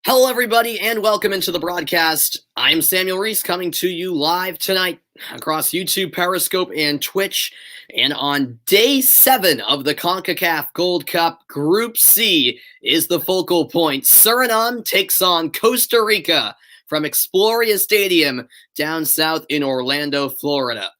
Hello, everybody, and welcome into the broadcast. I'm Samuel Reese coming to you live tonight across YouTube, Periscope, and Twitch. And on day 7 of the CONCACAF Gold Cup, Group C is the focal point. Suriname takes on Costa Rica from Exploria Stadium down south in Orlando, Florida.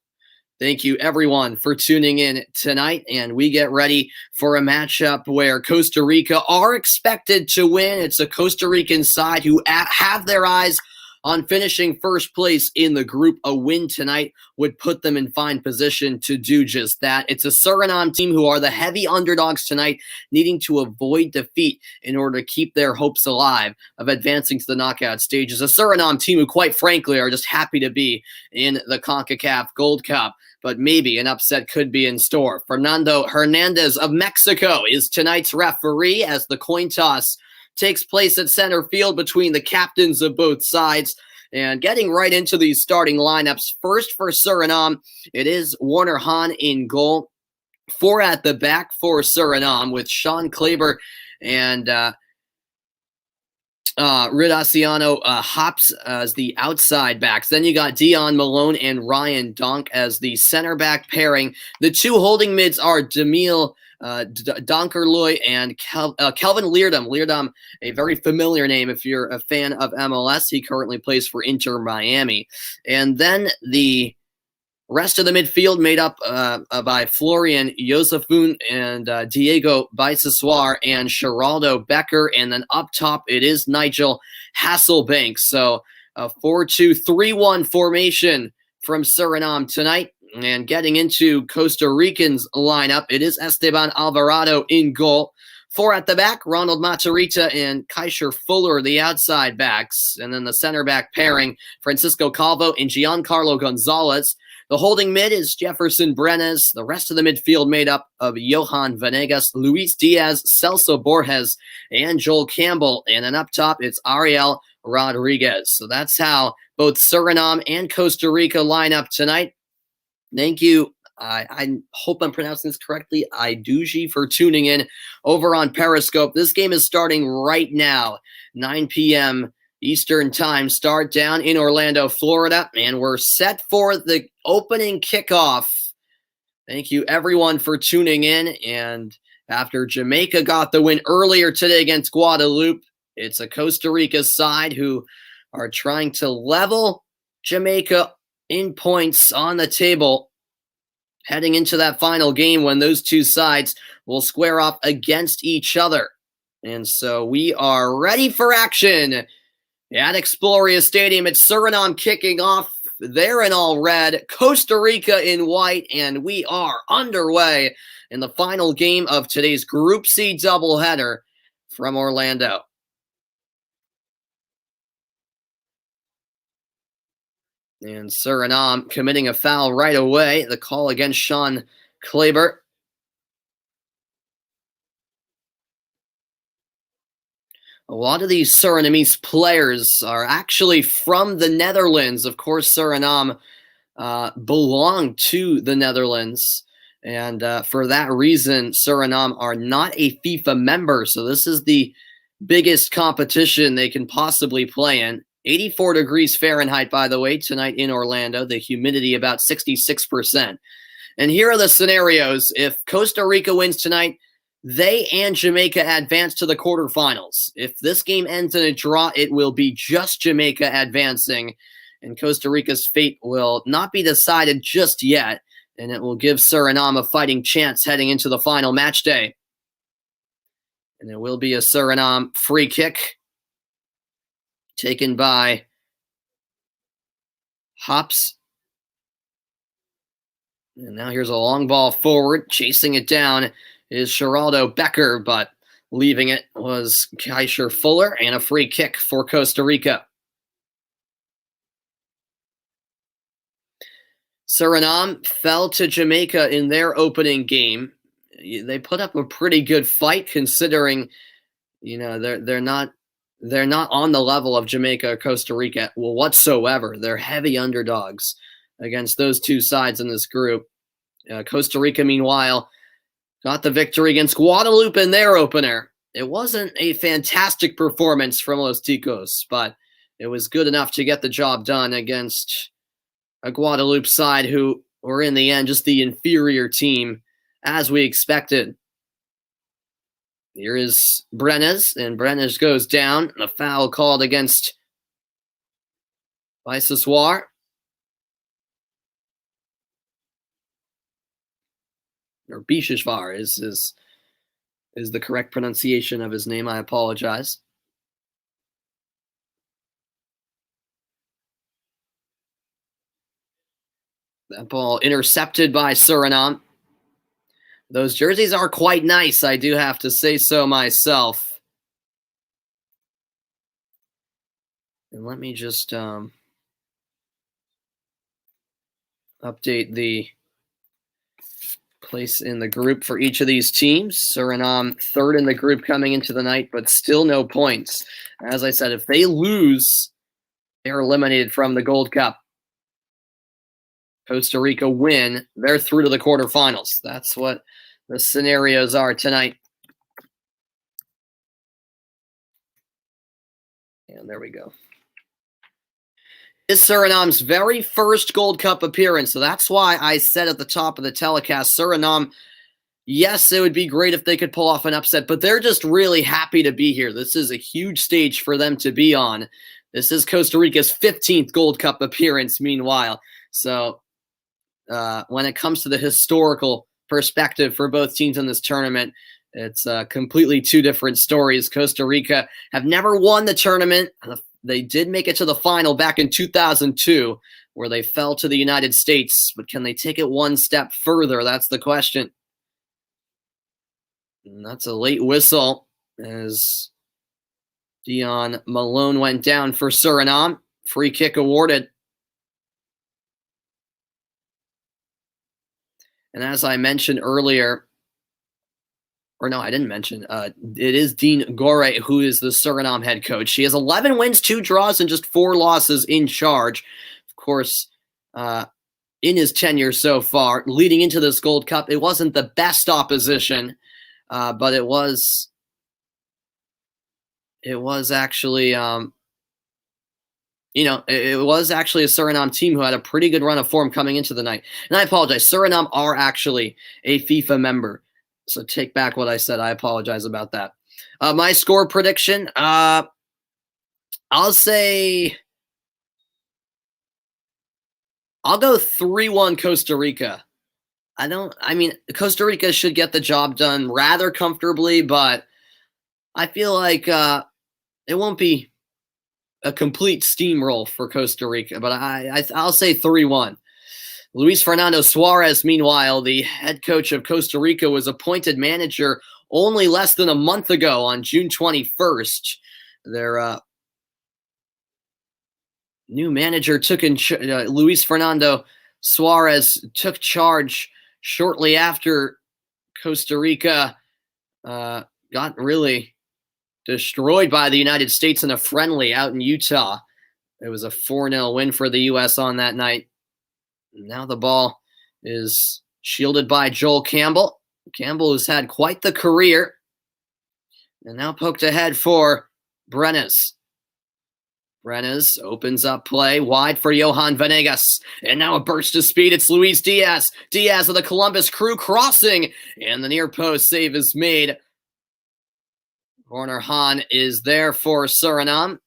Thank you, everyone, for tuning in tonight, and we get ready for a matchup where Costa Rica are expected to win. It's a Costa Rican side who have their eyes on finishing first place in the group. A win tonight would put them in fine position to do just that. It's a Suriname team who are the heavy underdogs tonight, needing to avoid defeat in order to keep their hopes alive of advancing to the knockout stages. A Suriname team who, quite frankly, are just happy to be in the CONCACAF Gold Cup. But maybe an upset could be in store. Fernando Hernandez of Mexico is tonight's referee as the coin toss takes place at center field between the captains of both sides. And getting right into these starting lineups, first for Suriname, it is Werner Hahn in goal. 4 at the back for Suriname with Sean Kleber and Ridaciano Hops as the outside backs. Then you got Dion Malone and Ryan Donk as the center back pairing. The two holding mids are Demille Donkerloy and Kelvin Leerdom. Leerdom, a very familiar name if you're a fan of MLS. He currently plays for Inter Miami. And then the rest of the midfield made up by Florian Josefun and Diego Biseswar and Geraldo Becker. And then up top, it is Nigel Hasselbank. So a 4-2-3-1 formation from Suriname tonight. And getting into Costa Rican's lineup, it is Esteban Alvarado in goal. 4 at the back, Ronald Matarrita and Kaiser Fuller, the outside backs. And then the center back pairing, Francisco Calvo and Giancarlo Gonzalez. The holding mid is Jefferson Brenes. The rest of the midfield made up of Johan Venegas, Luis Diaz, Celso Borges, and Joel Campbell. And then up top, it's Ariel Rodriguez. So that's how both Suriname and Costa Rica line up tonight. Thank you. I hope I'm pronouncing this correctly. Iduji for tuning in over on Periscope. This game is starting right now, 9 p.m. Eastern time start down in Orlando, Florida, and we're set for the opening kickoff. Thank you, everyone, for tuning in. And after Jamaica got the win earlier today against Guadeloupe, it's a Costa Rica side who are trying to level Jamaica in points on the table, heading into that final game when those two sides will square off against each other. And so we are ready for action at Exploria Stadium. It's Suriname kicking off. They're in all red, Costa Rica in white, and we are underway in the final game of today's Group C doubleheader from Orlando. And Suriname committing a foul right away. The call against Sean Kleber. A lot of these Surinamese players are actually from the Netherlands. Of course, Suriname belong to the Netherlands. And for that reason, Suriname are not a FIFA member. So this is the biggest competition they can possibly play in. 84 degrees Fahrenheit, by the way, tonight in Orlando. The humidity about 66%. And here are the scenarios. If Costa Rica wins tonight, they and Jamaica advance to the quarterfinals. If this game ends in a draw, it will be just Jamaica advancing, and Costa Rica's fate will not be decided just yet, and it will give Suriname a fighting chance heading into the final match day. And there will be a Suriname free kick taken by Hops. And now here's a long ball forward. Chasing it down is Geraldo Becker, but leaving it was Kaiser Fuller, and a free kick for Costa Rica. Suriname fell to Jamaica in their opening game. They put up a pretty good fight considering, they're not on the level of Jamaica or Costa Rica whatsoever. They're heavy underdogs against those two sides in this group. Costa Rica, meanwhile, got the victory against Guadeloupe in their opener. it wasn't a fantastic performance from Los Ticos, but it was good enough to get the job done against a Guadalupe side who were in the end just the inferior team, as we expected. Here is Brenes, and Brenes goes down. A foul called against Biseswar. Or Bisheshvar is the correct pronunciation of his name. I apologize. That ball intercepted by Suriname. Those jerseys are quite nice, I do have to say so myself. And let me just update the place in the group for each of these teams. Suriname third in the group coming into the night, but still no points. As I said, if they lose, they're eliminated from the Gold Cup. Costa Rica win, they're through to the quarterfinals. That's what the scenarios are tonight. And there we go. It's Suriname's very first Gold Cup appearance, so that's why I said at the top of the telecast, Suriname, yes, it would be great if they could pull off an upset, but they're just really happy to be here. This is a huge stage for them to be on. This is Costa Rica's 15th Gold Cup appearance, meanwhile. So when it comes to the historical perspective for both teams in this tournament, it's completely two different stories. Costa Rica have never won the tournament. They did make it to the final back in 2002, where they fell to the United States. But can they take it one step further? That's the question. And that's a late whistle as Dion Malone went down for Suriname. Free kick awarded. And as I mentioned earlier, or no, I didn't mention, it is Dean Gore who is the Suriname head coach. He has 11 wins, 2 draws, and just 4 losses in charge. Of course, in his tenure so far, leading into this Gold Cup, it wasn't the best opposition, but it was actually, it was actually a Suriname team who had a pretty good run of form coming into the night. And I apologize, Suriname are actually a FIFA member. So take back what I said. I apologize about that. My score prediction, I'll go 3-1 Costa Rica. Costa Rica should get the job done rather comfortably, but I feel like it won't be a complete steamroll for Costa Rica, but I'll say 3-1. Luis Fernando Suarez, meanwhile, the head coach of Costa Rica, was appointed manager only less than a month ago on June 21st. Their new manager Luis Fernando Suarez took charge shortly after Costa Rica got really destroyed by the United States in a friendly out in Utah. It was a 4-0 win for the U.S. on that night. Now the ball is shielded by Joel Campbell. Campbell has had quite the career. And now poked ahead for Brenes. Brenes opens up play wide for Johan Venegas. And now a burst of speed. It's Luis Diaz. Diaz of the Columbus Crew crossing. And the near post save is made. Corner Han is there for Suriname.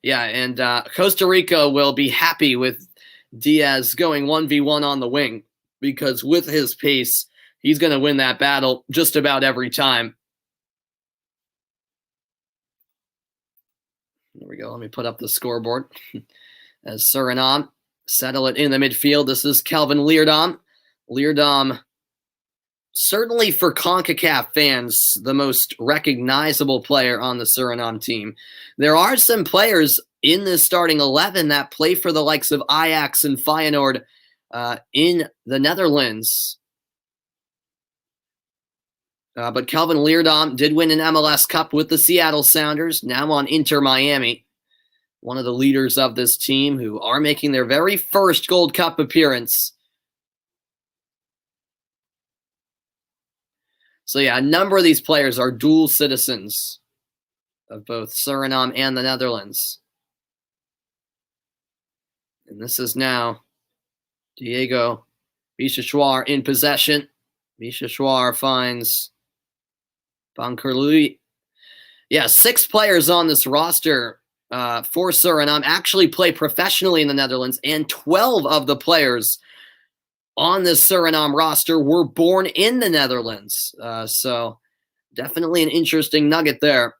Yeah, and Costa Rica will be happy with Diaz going 1v1 on the wing, because with his pace, he's going to win that battle just about every time. There we go. Let me put up the scoreboard. As Suriname settle it in the midfield, this is Kelvin Leerdom. Leerdom, certainly for CONCACAF fans, the most recognizable player on the Suriname team. There are some players in this starting 11 that play for the likes of Ajax and Feyenoord in the Netherlands. But Kelvin Leerdom did win an MLS Cup with the Seattle Sounders, now on Inter Miami. one of the leaders of this team, who are making their very first Gold Cup appearance. So yeah, a number of these players are dual citizens of both Suriname and the Netherlands. And this is now Diego Bichachouar in possession. Bichachouar finds Bankerlui. Yeah, 6 players on this roster for Suriname actually play professionally in the Netherlands, and 12 of the players on this Suriname roster were born in the Netherlands. So definitely an interesting nugget there.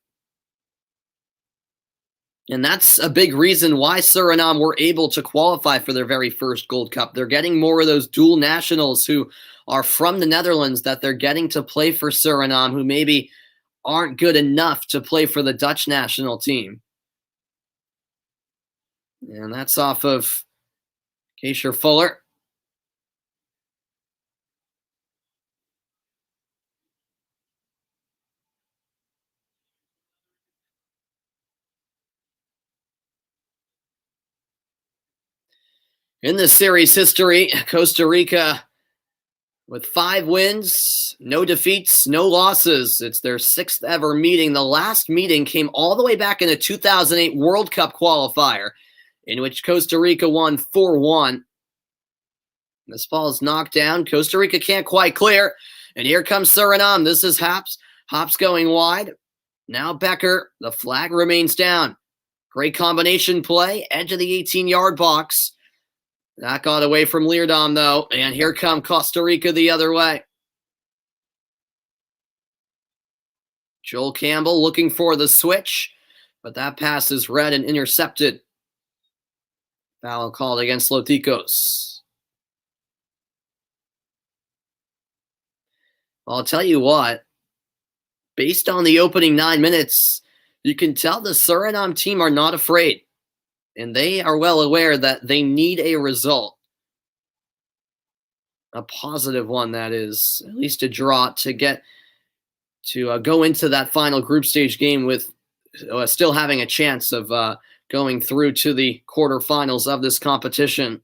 And that's a big reason why Suriname were able to qualify for their very first Gold Cup. They're getting more of those dual nationals who are from the Netherlands that they're getting to play for Suriname, who maybe aren't good enough to play for the Dutch national team. And that's off of Keisher Fuller. In the series history, Costa Rica with 5 wins, no defeats, no losses. It's their 6th ever meeting. The last meeting came all the way back in the 2008 World Cup qualifier, in which Costa Rica won 4-1. This ball is knocked down. Costa Rica can't quite clear. And here comes Suriname. This is Hops. Hops going wide. Now Becker. The flag remains down. Great combination play. Edge of the 18-yard box. That got away from Leerdom, though. And here come Costa Rica the other way. Joel Campbell looking for the switch, but that pass is read and intercepted. Foul called against Loticos. I'll tell you what, based on the opening 9 minutes, you can tell the Suriname team are not afraid. And they are well aware that they need a result. A positive one, that is. At least a draw to get to go into that final group stage game with still having a chance of going through to the quarterfinals of this competition.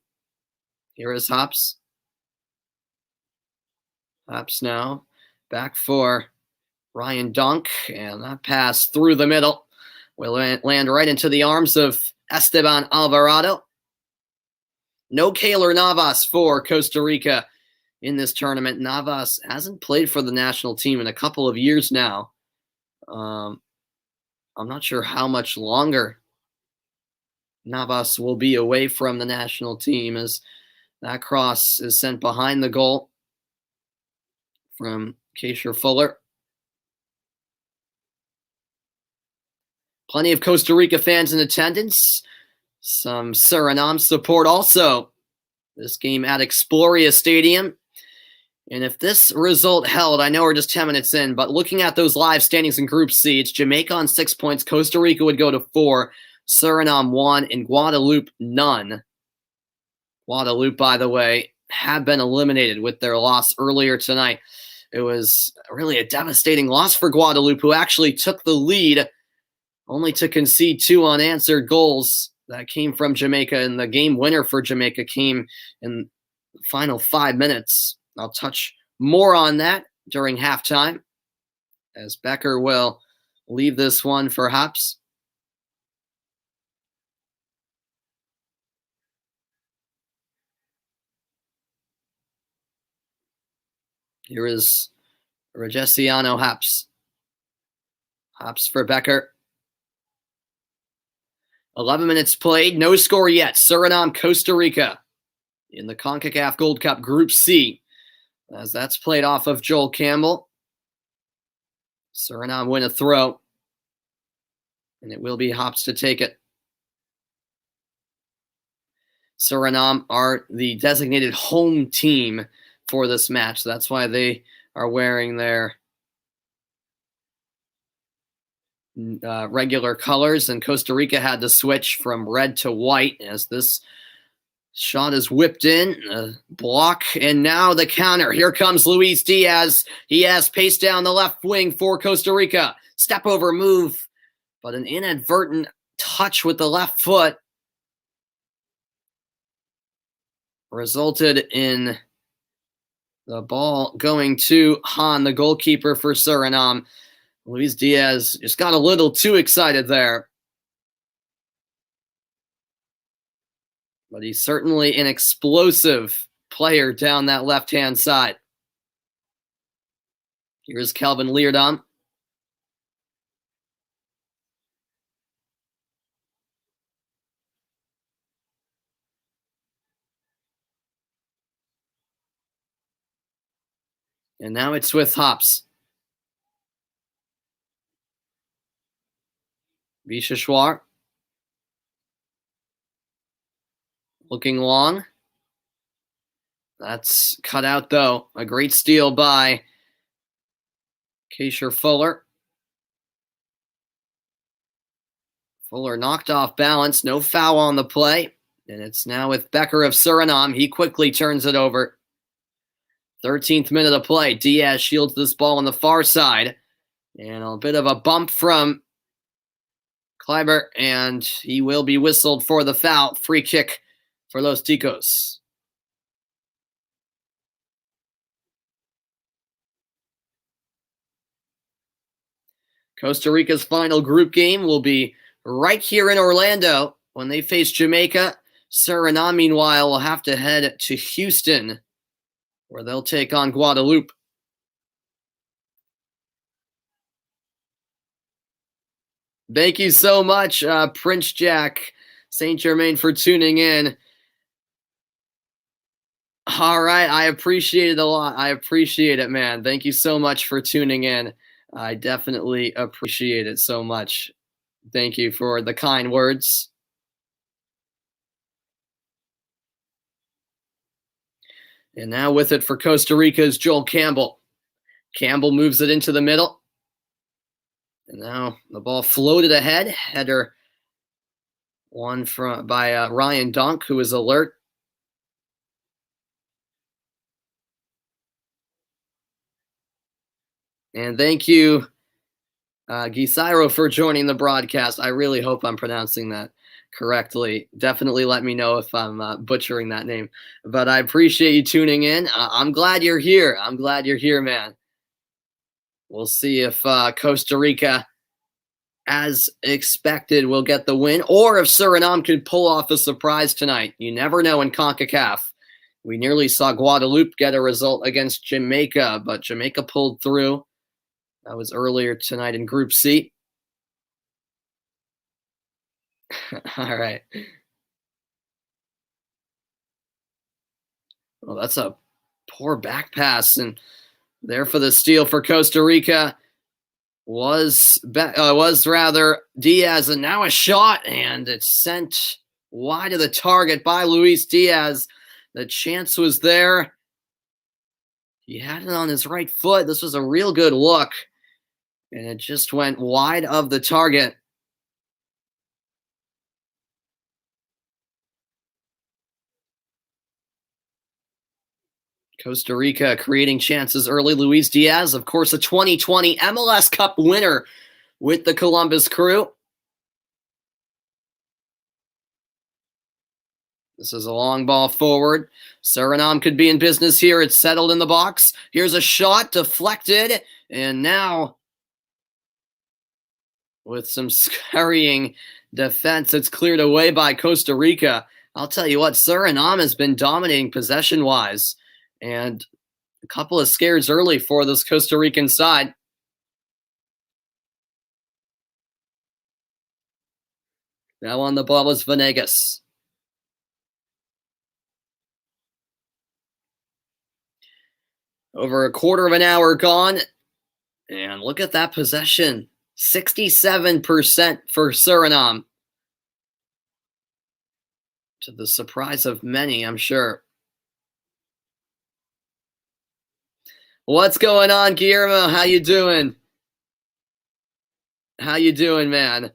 Here is Hops. Hops now back for Ryan Donk. And that pass through the middle will land right into the arms of Esteban Alvarado. No Keylor Navas for Costa Rica in this tournament. Navas hasn't played for the national team in a couple of years now. I'm not sure how much longer Navas will be away from the national team, as that cross is sent behind the goal from Keisher Fuller. Plenty of Costa Rica fans in attendance. Some Suriname support also. This game at Exploria Stadium. And if this result held, I know we're just 10 minutes in, but looking at those live standings in Group C, it's Jamaica on 6 points. Costa Rica would go to 4. Suriname 1. And Guadeloupe none. Guadeloupe, by the way, have been eliminated with their loss earlier tonight. It was really a devastating loss for Guadeloupe, who actually took the lead, only to concede 2 unanswered goals that came from Jamaica, and the game winner for Jamaica came in the final 5 minutes. I'll touch more on that during halftime, as Becker will leave this one for Hops. Here is Regesiano Hops. Hops for Becker. 11 minutes played, no score yet. Suriname, Costa Rica in the CONCACAF Gold Cup Group C, as that's played off of Joel Campbell. Suriname win a throw, and it will be Hops to take it. Suriname are the designated home team for this match. That's why they are wearing their regular colors, and Costa Rica had to switch from red to white as this shot is whipped in, block, and now the counter. Here comes Luis Diaz. He has pace down the left wing for Costa Rica. Step over move, but an inadvertent touch with the left foot resulted in the ball going to Han, the goalkeeper for Suriname. Luis Diaz just got a little too excited there. But he's certainly an explosive player down that left-hand side. Here's Kelvin Leerdom. And now it's with Hops. Bisheshwar. Looking long. That's cut out, though. A great steal by Kaysher Fuller. Fuller knocked off balance. No foul on the play. And it's now with Becker of Suriname. He quickly turns it over. 13th minute of play. Diaz shields this ball on the far side. And a bit of a bump from Kleiber. And he will be whistled for the foul. Free kick for Los Ticos. Costa Rica's final group game will be right here in Orlando when they face Jamaica. Suriname, meanwhile, will have to head to Houston, where they'll take on Guadeloupe. Thank you so much, Prince Jack St. Germain, for tuning in. All right, I appreciate it a lot. I appreciate it, man. Thank you so much for tuning in. I definitely appreciate it so much. Thank you for the kind words. And now with it for Costa Rica is Joel Campbell. Campbell moves it into the middle. And now the ball floated ahead. Header won by Ryan Donk, who is alert. And thank you, Gisiro, for joining the broadcast. I really hope I'm pronouncing that correctly. Definitely let me know if I'm butchering that name. But I appreciate you tuning in. I'm glad you're here. I'm glad you're here, man. We'll see if Costa Rica, as expected, will get the win, or if Suriname can pull off a surprise tonight. You never know in CONCACAF. We nearly saw Guadeloupe get a result against Jamaica, but Jamaica pulled through. That was earlier tonight in Group C. All right. Well, that's a poor back pass, and there for the steal for Costa Rica was rather Diaz, and now a shot, and it's sent wide of the target by Luis Diaz. The chance was there. He had it on his right foot. This was a real good look, and it just went wide of the target. Costa Rica creating chances early. Luis Diaz, of course, a 2020 MLS Cup winner with the Columbus Crew. This is a long ball forward. Suriname could be in business here. It's settled in the box. Here's a shot, deflected, and now with some scurrying defense, it's cleared away by Costa Rica. I'll tell you what, Suriname has been dominating possession-wise, and a couple of scares early for this Costa Rican side. Now on the ball is Venegas. Over a quarter of an hour gone, and look at that possession. 67% for Suriname. To the surprise of many, I'm sure. What's going on, Guillermo? How you doing? How you doing, man?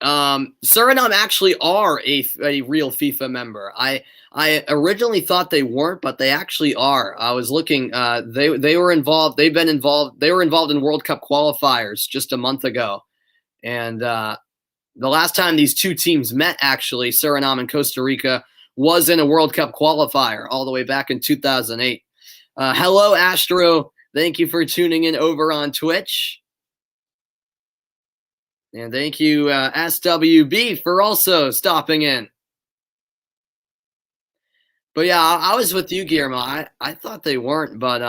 Suriname actually are a real FIFA member. I originally thought they weren't, but they actually are. I was looking. They were involved. They've been involved. They were involved in World Cup qualifiers just a month ago, and The last time these two teams met, actually, Suriname and Costa Rica, was in a World Cup qualifier all the way back in 2008. Hello, Astro. Thank you for tuning in over on Twitch. And thank you, SWB, for also stopping in. But yeah, I was with you, Guillermo. I thought they weren't, but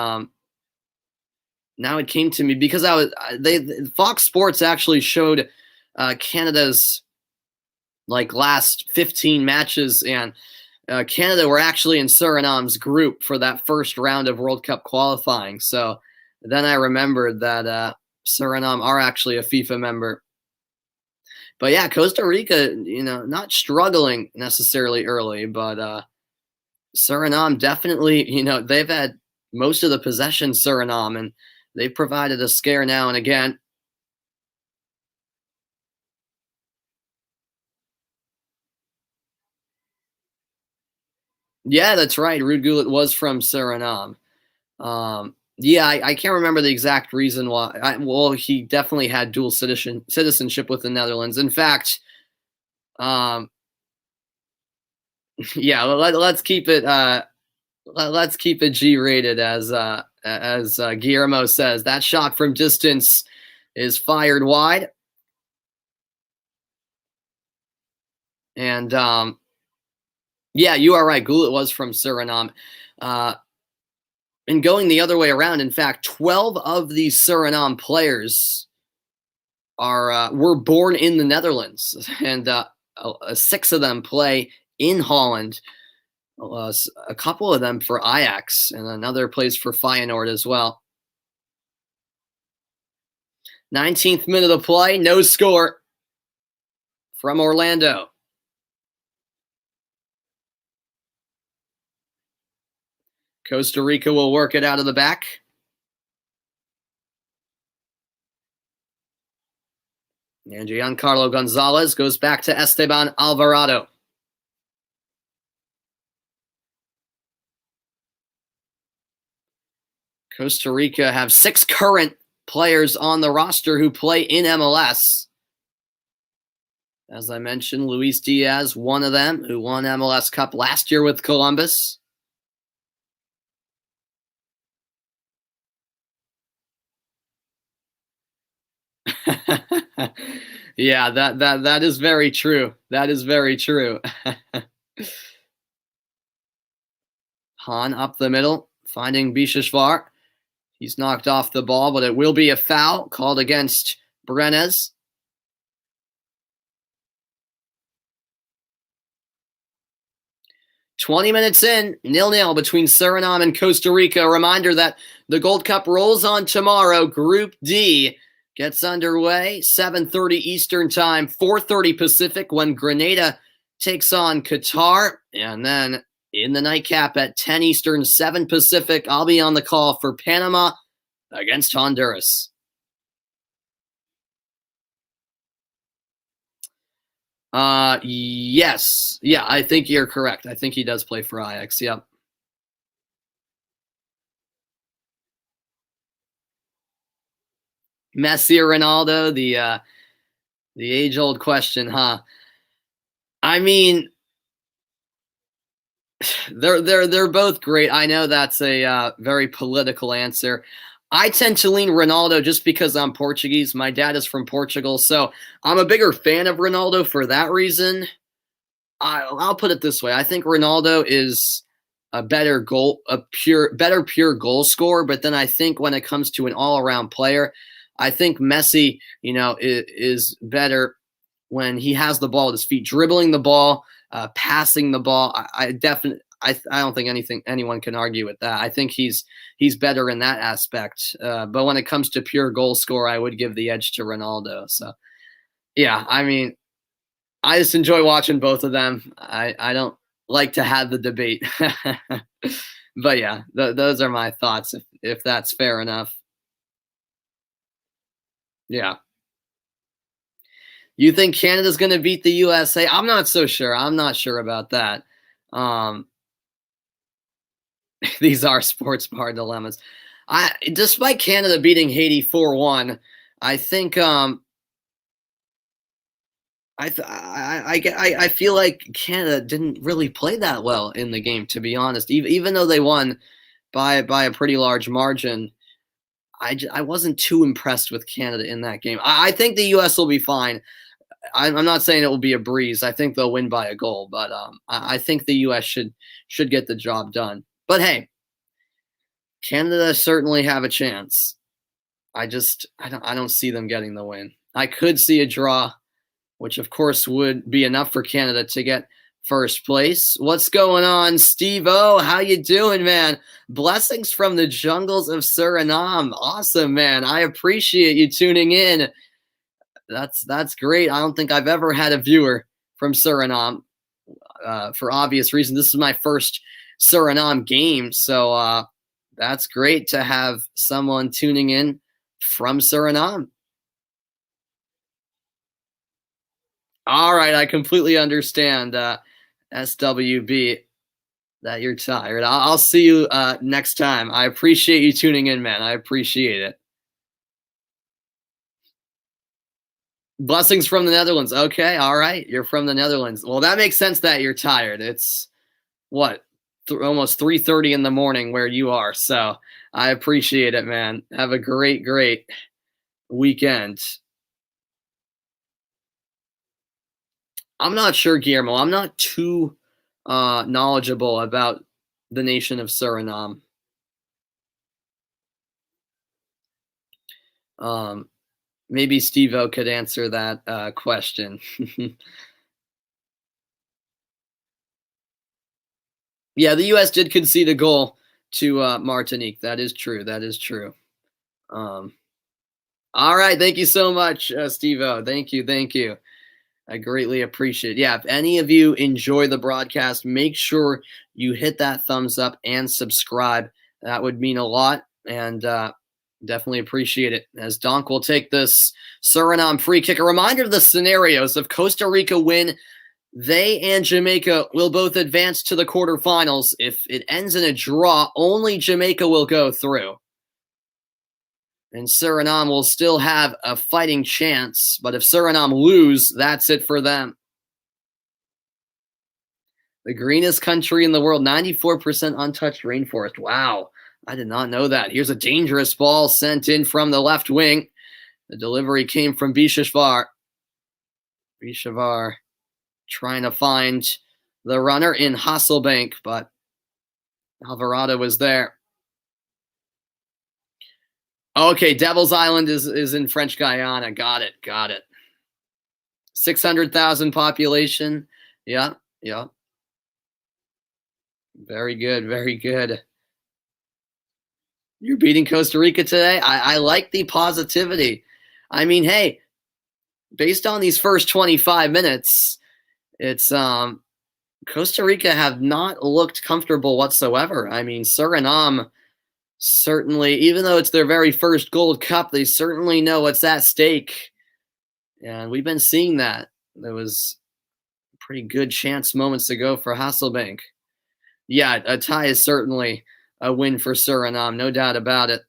now it came to me because Fox Sports actually showed Canada's last 15 matches, and Canada were actually in Suriname's group for that first round of World Cup qualifying. So then I remembered that Suriname are actually a FIFA member. But yeah, Costa Rica, not struggling necessarily early, but Suriname definitely, they've had most of the possession, Suriname, and they've provided a scare now and again. Yeah, that's right. Ruud Gullit was from Suriname. Yeah, I can't remember the exact reason why. He definitely had dual citizenship with the Netherlands. In fact, yeah, let's keep it G-rated, as Guillermo says. That shot from distance is fired wide, and yeah, you are right. Gullit was from Suriname. And going the other way around, in fact, 12 of these Suriname players were born in the Netherlands, and 6 of them play in Holland. A couple of them for Ajax, and another plays for Feyenoord as well. 19th minute of play, no score from Orlando. Costa Rica will work it out of the back. And Giancarlo Gonzalez goes back to Esteban Alvarado. Costa Rica have 6 current players on the roster who play in MLS. As I mentioned, Luis Diaz, one of them, who won MLS Cup last year with Columbus. Yeah, that is very true. That is very true. Han up the middle, finding Bisheshvar. He's knocked off the ball, but it will be a foul called against Brenes. "20 minutes in, 0-0 between Suriname and Costa Rica." A reminder that the Gold Cup rolls on tomorrow. Group D gets underway, 7:30 Eastern Time, 4:30 Pacific, when Grenada takes on Qatar. And then in the nightcap at 10 Eastern, 7 Pacific, I'll be on the call for Panama against Honduras. Yes. Yeah, I think you're correct. I think he does play for Ajax. Yep. Messi or Ronaldo, the age-old question, huh? I mean, they're both great. I know that's a very political answer. I tend to lean Ronaldo just because I'm Portuguese. My dad is from Portugal, so I'm a bigger fan of Ronaldo for that reason. I'll put it this way: I think Ronaldo is a better pure goal scorer. But then I think when it comes to an all-around player, I think Messi, is better when he has the ball at his feet, dribbling the ball, passing the ball. I don't think anyone can argue with that. I think he's better in that aspect. But when it comes to pure goal scorer, I would give the edge to Ronaldo. So, yeah, I mean, I just enjoy watching both of them. I don't like to have the debate. But yeah, those are my thoughts, if that's fair enough. Yeah. You think Canada's going to beat the USA? I'm not so sure. I'm not sure about that. These are sports bar dilemmas. Despite Canada beating Haiti 4-1, I think I feel like Canada didn't really play that well in the game, to be honest. Even though they won by a pretty large margin, I wasn't too impressed with Canada in that game. I think the U.S. will be fine. I'm not saying it will be a breeze. I think they'll win by a goal, but I think the U.S. should get the job done. But hey, Canada certainly have a chance. I don't see them getting the win. I could see a draw, which of course would be enough for Canada to get first place. What's going on, Steve-O? How you doing, man? Blessings from the jungles of Suriname. Awesome, man. I appreciate you tuning in. That's great. I don't think I've ever had a viewer from Suriname, for obvious reasons. This is my first Suriname game, so that's great to have someone tuning in from Suriname. All right, I completely understand, SWB, that you're tired. I'll see you next time. I appreciate you tuning in, man. I appreciate it. Blessings from the Netherlands. Okay, all right. You're from the Netherlands. Well, that makes sense that you're tired. It's what? Almost 3:30 in the morning where you are. So I appreciate it, man. Have a great, great weekend. I'm not sure, Guillermo. I'm not too knowledgeable about the nation of Suriname. Maybe Steve-O could answer that question. Yeah, the U.S. did concede a goal to Martinique. That is true. That is true. All right. Thank you so much, Steve-O. Thank you. Thank you. I greatly appreciate it. Yeah, if any of you enjoy the broadcast, make sure you hit that thumbs up and subscribe. That would mean a lot, and definitely appreciate it. As Donk will take this Suriname free kick. A reminder of the scenarios. If Costa Rica win, they and Jamaica will both advance to the quarterfinals. If it ends in a draw, only Jamaica will go through. And Suriname will still have a fighting chance, but if Suriname lose, that's it for them. The greenest country in the world, 94% untouched rainforest. Wow, I did not know that. Here's a dangerous ball sent in from the left wing. The delivery came from Bishavar. Bishavar trying to find the runner in Hasselbank, but Alvarado was there. Okay, Devil's Island is in French Guiana. Got it. 600,000 population. Yeah. Very good. You're beating Costa Rica today? I like the positivity. I mean, hey, based on these first 25 minutes, it's Costa Rica have not looked comfortable whatsoever. I mean, Suriname certainly, even though it's their very first Gold Cup, they certainly know what's at stake. And we've been seeing that. There was a pretty good chance moments ago for Hasselbank. Yeah, a tie is certainly a win for Suriname, no doubt about it.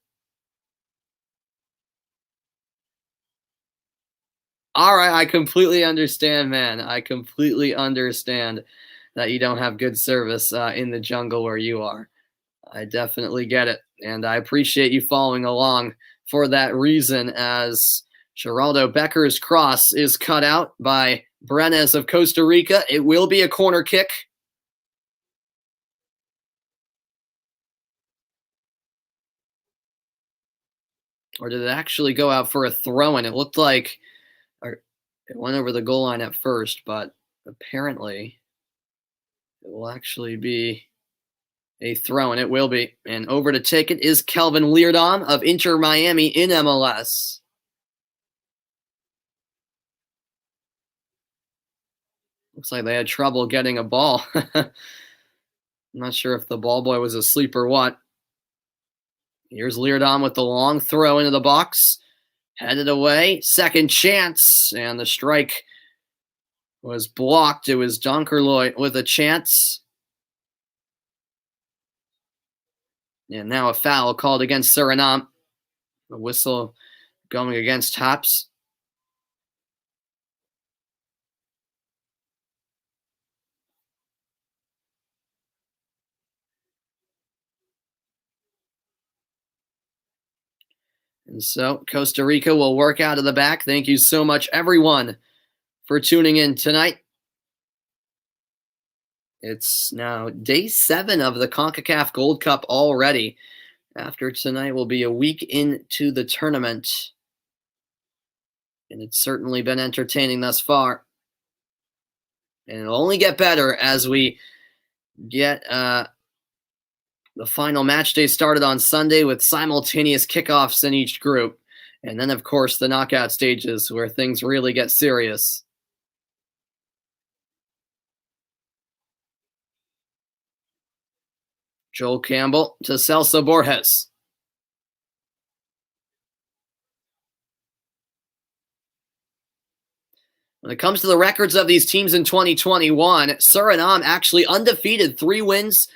All right, I completely understand, man. I completely understand that you don't have good service in the jungle where you are. I definitely get it, and I appreciate you following along for that reason, as Geraldo Becker's cross is cut out by Brenes of Costa Rica. It will be a corner kick. Or did it actually go out for a throw-in? It looked like it went over the goal line at first, but apparently it will actually be a throw, and it will be. And over to take it is Kelvin Leerdom of Inter Miami in MLS. Looks like they had trouble getting a ball. I'm not sure if the ball boy was asleep or what. Here's Leerdom with the long throw into the box. Headed away. Second chance. And the strike was blocked. It was Donkerloy with a chance. And now a foul called against Suriname. A whistle going against Hops. And so Costa Rica will work out of the back. Thank you so much, everyone, for tuning in tonight. It's now day 7 of the CONCACAF Gold Cup already. After tonight, we'll be a week into the tournament. And it's certainly been entertaining thus far. And it'll only get better as we get the final match day started on Sunday with simultaneous kickoffs in each group. And then, of course, the knockout stages where things really get serious. Joel Campbell to Celso Borges. When it comes to the records of these teams in 2021, Suriname actually undefeated, 3 wins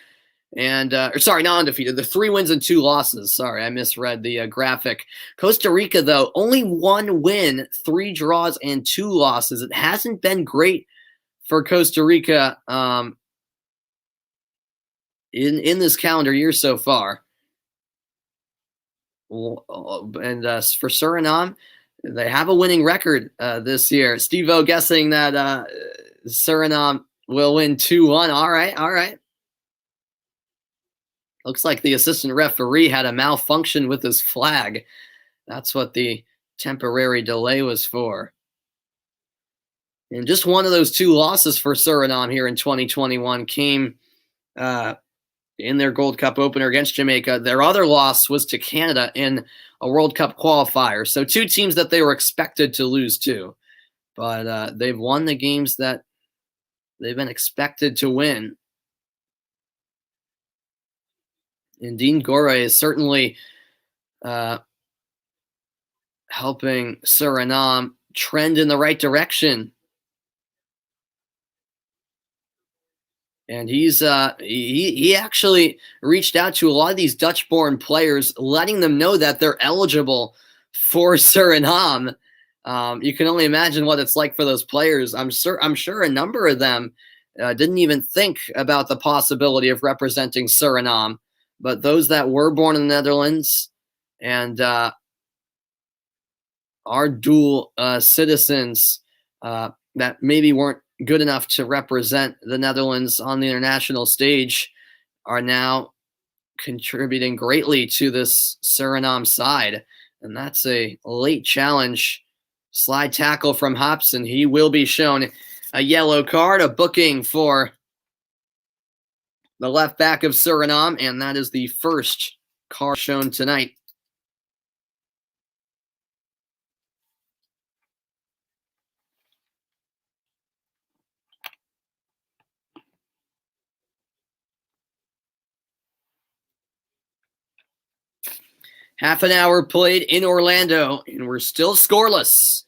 and not undefeated. The 3 wins and 2 losses. Sorry, I misread the graphic. Costa Rica, though, only 1 win, 3 draws, and 2 losses. It hasn't been great for Costa Rica in this calendar year so far. And for Suriname, they have a winning record this year. Steve-O guessing that Suriname will win 2-1. All right. Looks like the assistant referee had a malfunction with his flag. That's what the temporary delay was for. And just one of those 2 losses for Suriname here in 2021 came in their Gold Cup opener against Jamaica. Their other loss was to Canada in a World Cup qualifier. So 2 teams that they were expected to lose to. But they've won the games that they've been expected to win. And Dean Gore is certainly helping Suriname trend in the right direction. And he actually reached out to a lot of these Dutch-born players, letting them know that they're eligible for Suriname. You can only imagine what it's like for those players. I'm sure a number of them didn't even think about the possibility of representing Suriname. But those that were born in the Netherlands and are dual citizens that maybe weren't good enough to represent the Netherlands on the international stage are now contributing greatly to this Suriname side. And that's a late challenge. Slide tackle from Hobson. He will be shown a yellow card, a booking for the left back of Suriname, and that is the first card shown tonight. Half an hour played in Orlando, and we're still scoreless.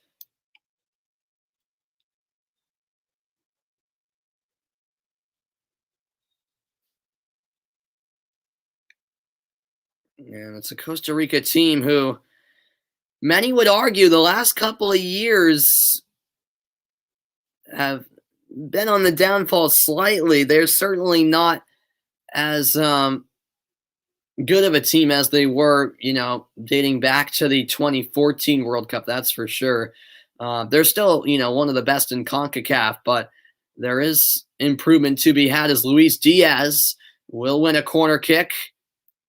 And it's a Costa Rica team who many would argue the last couple of years have been on the downfall slightly. They're certainly not as good of a team as they were, dating back to the 2014 World Cup, that's for sure. They're still, one of the best in CONCACAF, but there is improvement to be had as Luis Diaz will win a corner kick.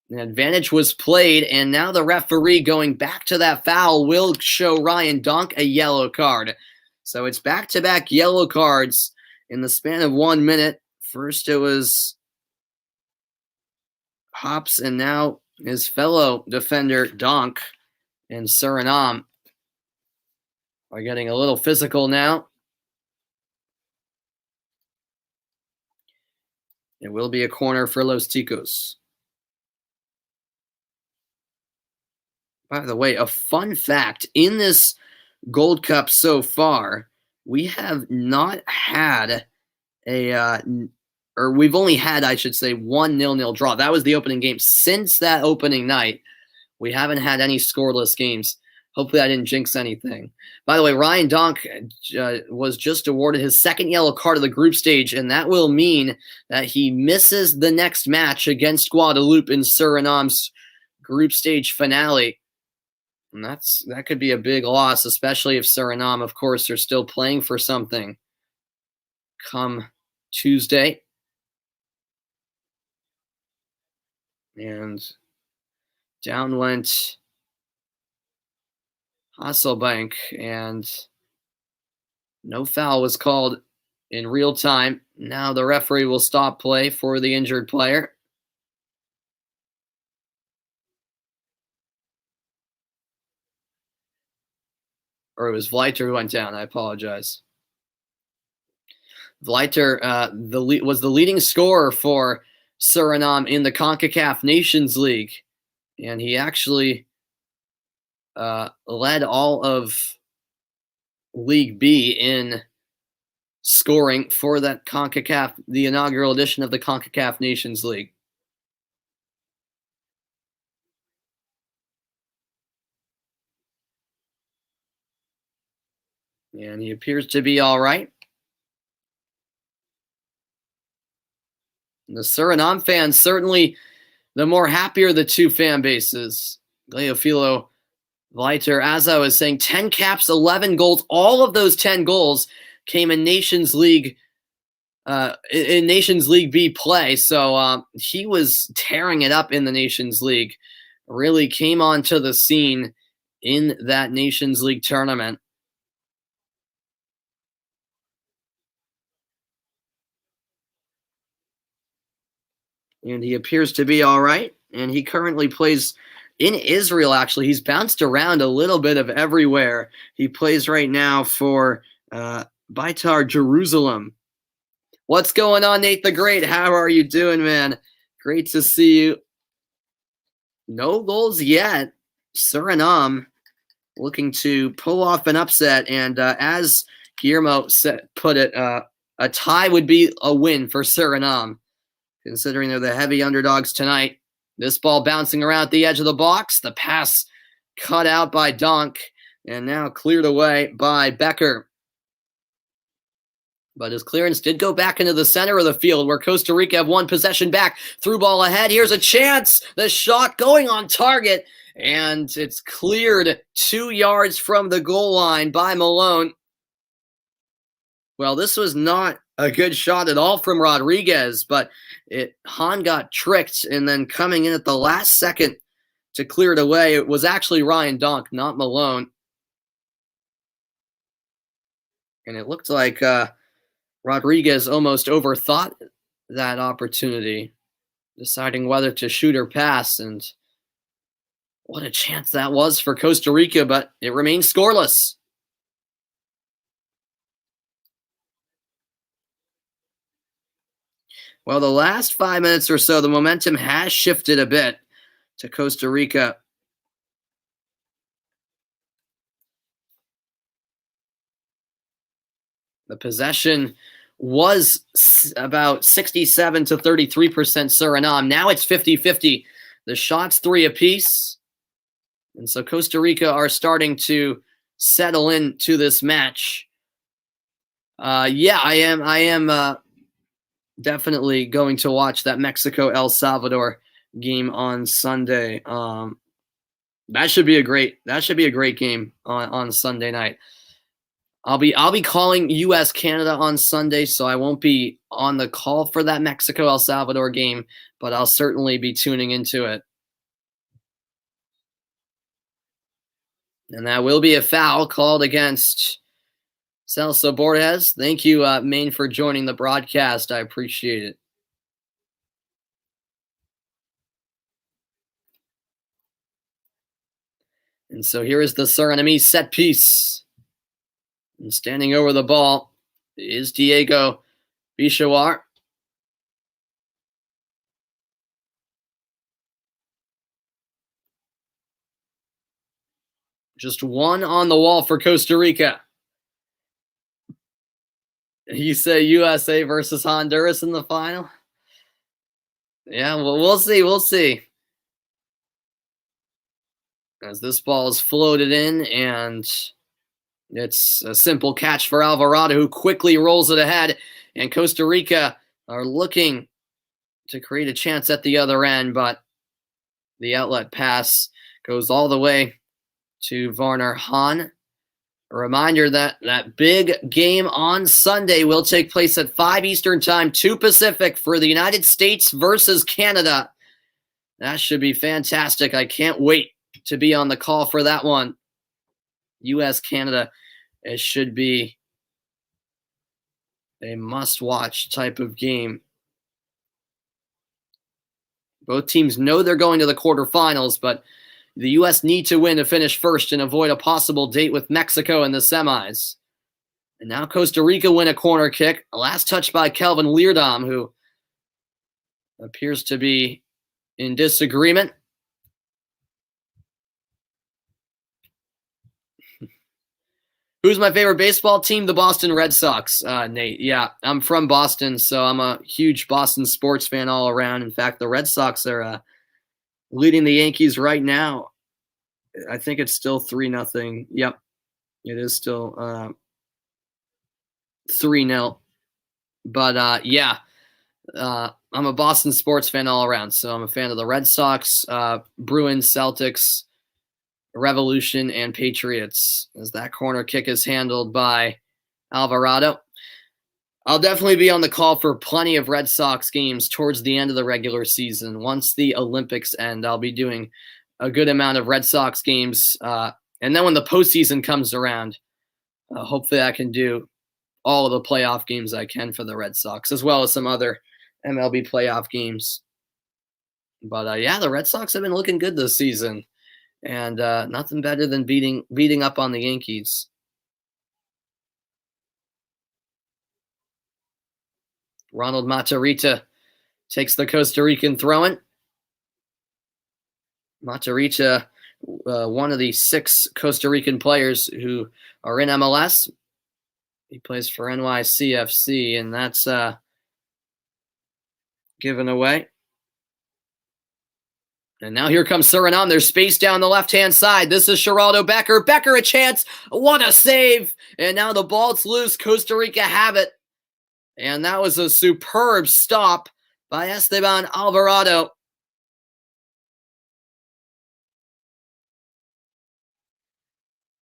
An advantage was played, and now the referee going back to that foul will show Ryan Donk a yellow card. So it's back-to-back yellow cards in the span of 1 minute. First it was Hops, and now his fellow defender Donk and Suriname are getting a little physical now. It will be a corner for Los Ticos. By the way, a fun fact, in this Gold Cup so far, we have not had we've only had, I should say, 1 0-0 draw. That was the opening game. Since that opening night, we haven't had any scoreless games. Hopefully I didn't jinx anything. By the way, Ryan Donk was just awarded his 2nd yellow card of the group stage, and that will mean that he misses the next match against Guadeloupe in Suriname's group stage finale. And that could be a big loss, especially if Suriname, of course, are still playing for something come Tuesday. And down went Hasselbank, and no foul was called in real time. Now the referee will stop play for the injured player. Or it was Vleiter who went down. I apologize. Vleiter was the leading scorer for Suriname in the CONCACAF Nations League. And he actually led all of League B in scoring for that CONCACAF, the inaugural edition of the CONCACAF Nations League. And he appears to be all right. And the Suriname fans, certainly the more happier the two fan bases. Leofilo Vleiter, as I was saying, 10 caps, 11 goals. All of those 10 goals came in Nations League B play. So he was tearing it up in the Nations League. Really came onto the scene in that Nations League tournament. And he appears to be all right. And he currently plays in Israel, actually. He's bounced around a little bit of everywhere. He plays right now for Beitar Jerusalem. What's going on, Nate the Great? How are you doing, man? Great to see you. No goals yet. Suriname looking to pull off an upset. And as Guillermo put it, a tie would be a win for Suriname, considering they're the heavy underdogs tonight. This ball bouncing around at the edge of the box. The pass cut out by Donk, and now cleared away by Becker. But his clearance did go back into the center of the field, where Costa Rica have one possession back. Through ball ahead. Here's a chance. The shot going on target, and it's cleared 2 yards from the goal line by Malone. Well, this was not a good shot at all from Rodriguez, but Han got tricked, and then coming in at the last second to clear it away, it was actually Ryan Donk, not Malone. And it looked like Rodriguez almost overthought that opportunity, deciding whether to shoot or pass, and what a chance that was for Costa Rica, but it remains scoreless. Well, the last 5 minutes or so, the momentum has shifted a bit to Costa Rica. The possession was about 67 to 33% Suriname. Now it's 50-50. The shots 3 apiece. And so Costa Rica are starting to settle into this match. Yeah, I am definitely going to watch that Mexico-El Salvador game on Sunday. That should be a great game on Sunday night. I'll be calling U.S. Canada on Sunday, so I won't be on the call for that Mexico-El Salvador game, but I'll certainly be tuning into it. And that will be a foul called against Celso Borges. Thank you, Maine, for joining the broadcast. I appreciate it. And so here is the Suriname set piece. And standing over the ball is Diego Bichawar. Just one on the wall for Costa Rica. You say USA versus Honduras in the final? Yeah, well, we'll see. We'll see. As this ball is floated in, and it's a simple catch for Alvarado, who quickly rolls it ahead. And Costa Rica are looking to create a chance at the other end, but the outlet pass goes all the way to Werner Hahn. A reminder that that big game on Sunday will take place at 5 Eastern Time, 2 Pacific for the United States versus Canada. That should be fantastic. I can't wait to be on the call for that one. U.S. Canada, it should be a must-watch type of game. Both teams know they're going to the quarterfinals, but the U.S. need to win to finish first and avoid a possible date with Mexico in the semis. And now Costa Rica win a corner kick. A last touch by Kelvin Leerdom, who appears to be in disagreement. Who's my favorite baseball team? The Boston Red Sox, Nate. Yeah, I'm from Boston, so I'm a huge Boston sports fan all around. In fact, the Red Sox are leading the Yankees right now. I think it's still 3-0. Yep, it is still 3-0. But yeah, I'm a Boston sports fan all around. So I'm a fan of the Red Sox, Bruins, Celtics, Revolution, and Patriots, as that corner kick is handled by Alvarado. I'll definitely be on the call for plenty of Red Sox games towards the end of the regular season. Once the Olympics end, I'll be doing a good amount of Red Sox games. And then when the postseason comes around, hopefully I can do all of the playoff games I can for the Red Sox, as well as some other MLB playoff games. But yeah, the Red Sox have been looking good this season. And nothing better than beating up on the Yankees. Ronald Matarrita takes the Costa Rican throw-in. Matarrita, one of the 6 Costa Rican players who are in MLS. He plays for NYCFC, and that's given away. And now here comes Suriname. There's space down the left-hand side. This is Geraldo Becker. Becker a chance. What a save. And now the ball's loose. Costa Rica have it. And that was a superb stop by Esteban Alvarado.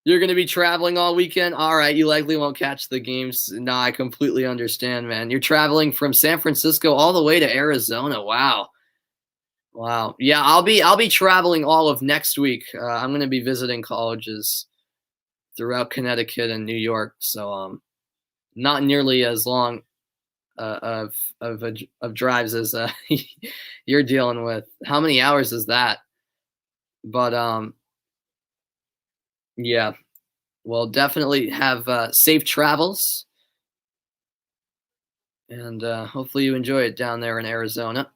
You're going to be traveling all weekend? All right, you likely won't catch the games. No, I completely understand, man. You're traveling from San Francisco all the way to Arizona. Wow. Wow. Yeah, I'll be traveling all of next week. I'm going to be visiting colleges throughout Connecticut and New York, so not nearly as long of drives as you're dealing with. How many hours is that? But yeah, well, definitely have safe travels, and hopefully you enjoy it down there in Arizona.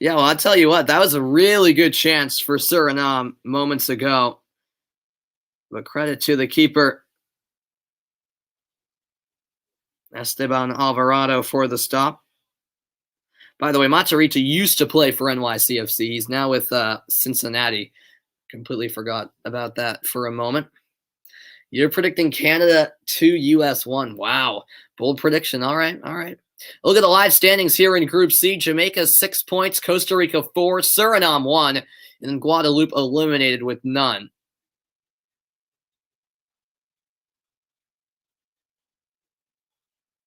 Yeah, well, I'll tell you what, that was a really good chance for Suriname moments ago. But credit to the keeper, Esteban Alvarado, for the stop. By the way, Matarrita used to play for NYCFC. He's now with Cincinnati. Completely forgot about that for a moment. You're predicting Canada 2, US 1. Wow. Bold prediction. All right. All right. Look at the live standings here in Group C. Jamaica 6 points, Costa Rica 4, Suriname 1, and then Guadeloupe eliminated with none.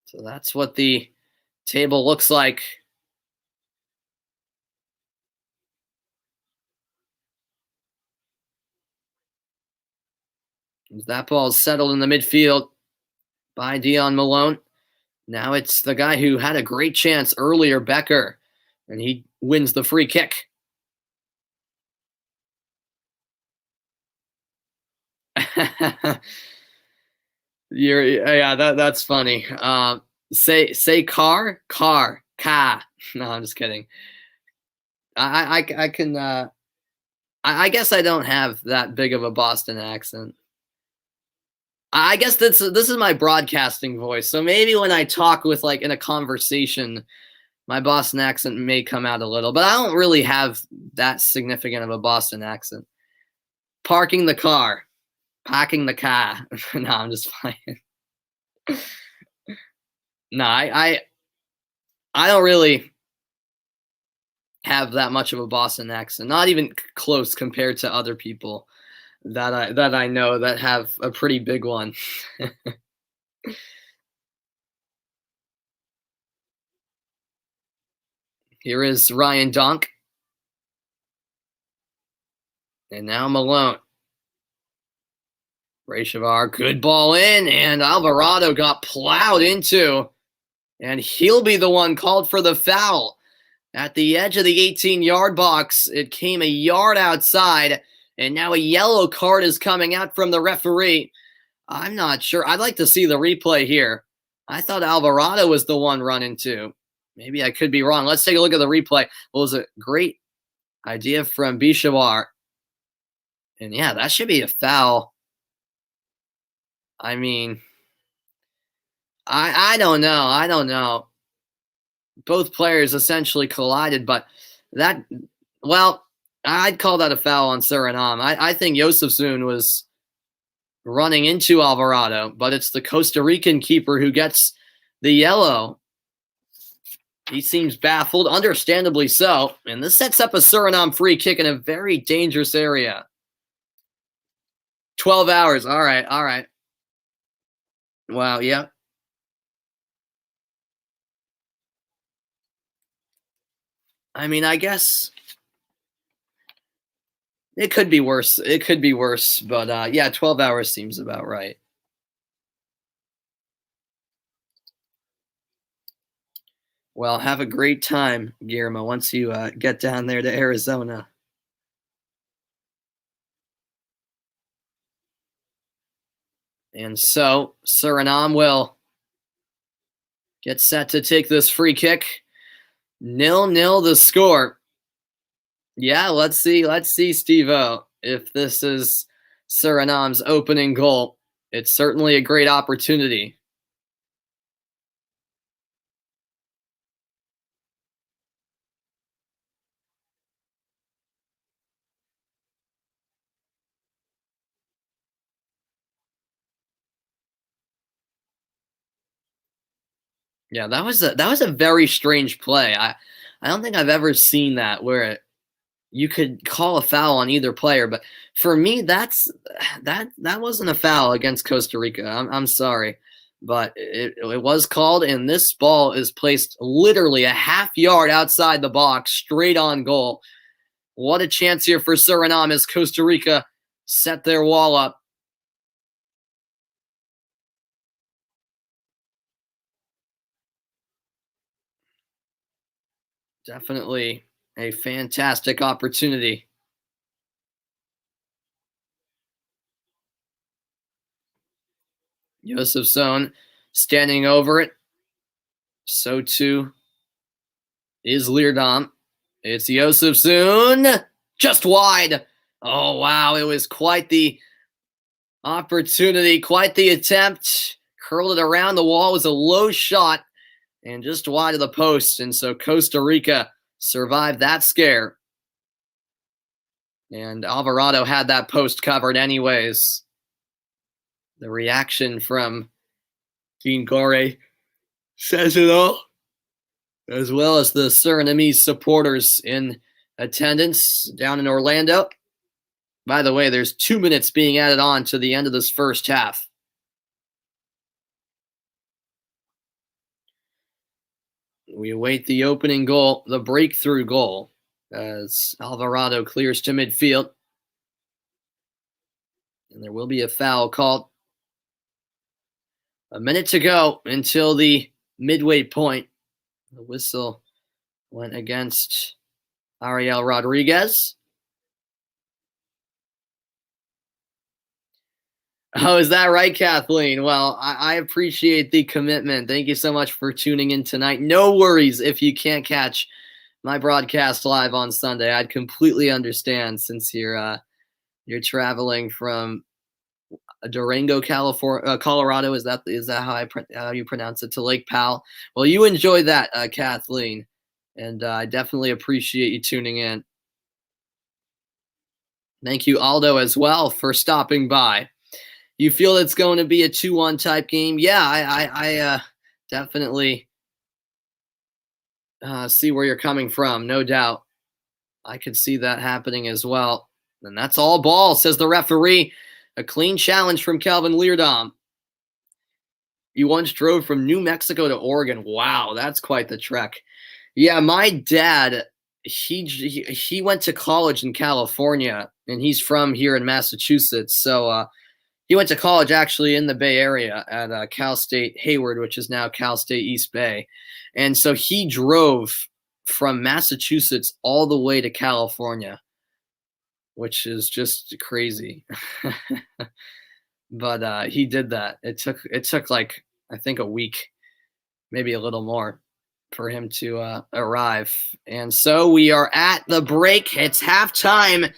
So that's what the table looks like. That ball is settled in the midfield by Dion Malone. Now it's the guy who had a great chance earlier, Becker, and he wins the free kick. Yeah, that's funny. Say car. No, I'm just kidding. I can. I guess I don't have that big of a Boston accent. I guess this is my broadcasting voice. So maybe when I talk with in a conversation, my Boston accent may come out a little, but I don't really have that significant of a Boston accent. Parking the car, packing the car. No, I'm just playing. No, I don't really. have that much of a Boston accent. Not even close compared to other people that I know that have a pretty big one. Here is Ryan Donk, and now Malone. Reshavar, good ball in, and Alvarado got plowed into, and he'll be the one called for the foul. At the edge of the 18-yard box, it came a yard outside, and now a yellow card is coming out from the referee. I'm not sure. I'd like to see the replay here. I thought Alvarado was the one run into. Maybe I could be wrong. Let's take a look at the replay. Well, it was a great idea from Bishawar. And yeah, that should be a foul. I mean, I don't know. I don't know. Both players essentially collided, but I'd call that a foul on Suriname. I think Yosefsoon was running into Alvarado, but it's the Costa Rican keeper who gets the yellow. He seems baffled, understandably so, and this sets up a Suriname free kick in a very dangerous area. 12 hours. All right. Wow, yeah. I mean, I guess it could be worse. But yeah, 12 hours seems about right. Well, have a great time, Guillermo, once you get down there to Arizona. And so Suriname will get set to take this free kick. 0-0 the score. Yeah, let's see, Steve-O, if this is Suriname's opening goal. It's certainly a great opportunity. Yeah, that was a very strange play. I don't think I've ever seen that where you could call a foul on either player, but for me, that wasn't a foul against Costa Rica. I'm sorry, but it was called, and this ball is placed literally a half yard outside the box, straight on goal. What a chance here for Suriname as Costa Rica set their wall up. Definitely a fantastic opportunity. Yosefsoon standing over it. So too is Leerdom. It's Yosefsoon. Just wide. Oh, wow. It was quite the opportunity, quite the attempt. Curled it around the wall. It was a low shot and just wide of the post. And so Costa Rica survived that scare. And Alvarado had that post covered anyways. The reaction from Gore says it all, as well as the Surinamese supporters in attendance down in Orlando. By the way, there's 2 minutes being added on to the end of this first half. We await the opening goal, the breakthrough goal, as Alvarado clears to midfield. And there will be a foul called. A minute to go until the midway point. The whistle went against Ariel Rodriguez. Oh, is that right, Kathleen? Well, I appreciate the commitment. Thank you so much for tuning in tonight. No worries if you can't catch my broadcast live on Sunday. I'd completely understand since you're traveling from Durango, California, Colorado. Is that how you pronounce it, to Lake Powell? Well, you enjoy that, Kathleen, and I definitely appreciate you tuning in. Thank you, Aldo, as well, for stopping by. You feel it's going to be a 2-1 type game? Yeah, I definitely see where you're coming from, no doubt. I could see that happening as well. And that's all ball, says the referee. A clean challenge from Calvin Leerdom. You once drove from New Mexico to Oregon. Wow, that's quite the trek. Yeah, my dad, he went to college in California, and he's from here in Massachusetts. So he went to college actually in the Bay Area at Cal State Hayward, which is now Cal State East Bay. And so he drove from Massachusetts all the way to California, which is just crazy. But he did that. It took like, I think, a week, maybe a little more, for him to arrive. And so we are at the break. It's halftime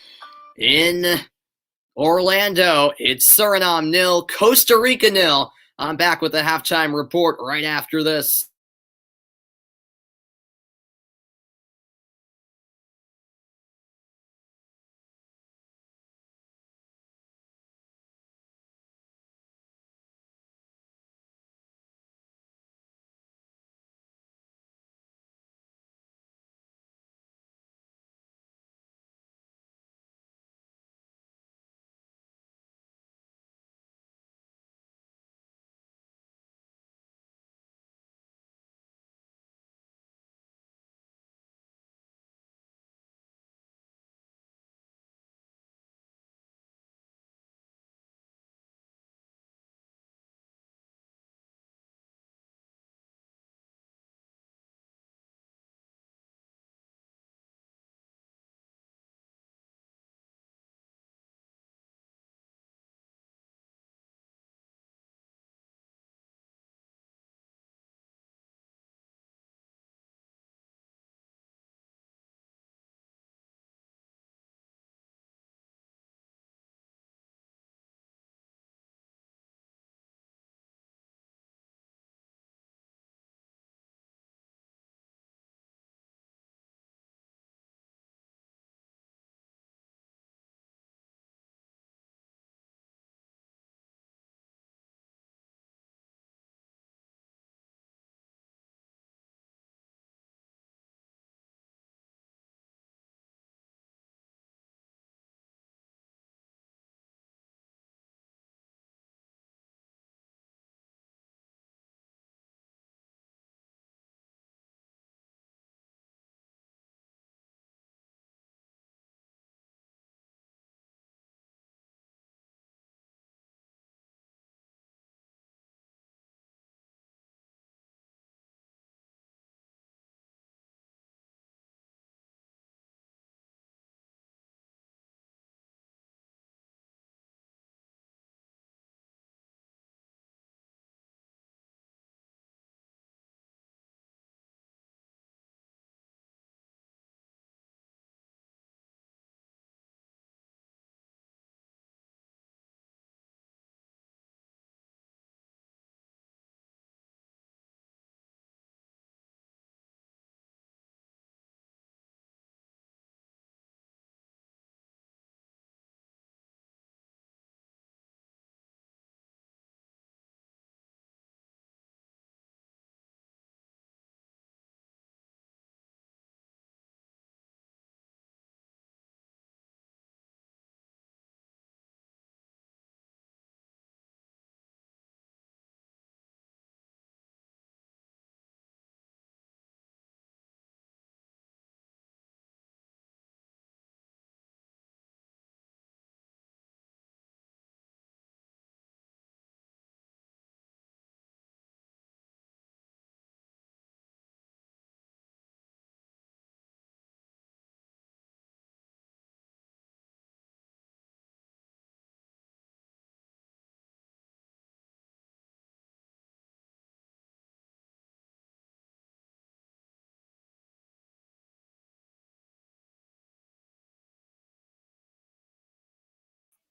in Orlando. It's Suriname 0, Costa Rica 0. I'm back with the halftime report right after this.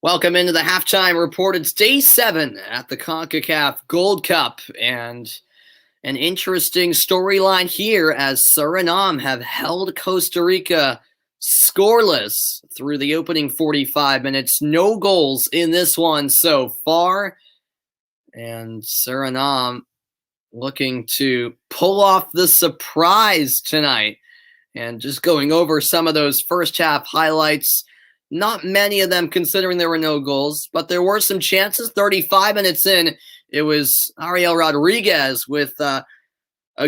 Welcome into the halftime report. It's day 7 at the CONCACAF Gold Cup, and an interesting storyline here as Suriname have held Costa Rica scoreless through the opening 45 minutes. No goals in this one so far, and Suriname looking to pull off the surprise tonight And just going over some of those first half highlights, not many of them considering there were no goals, but there were some chances. 35 minutes in, it was Ariel Rodriguez with a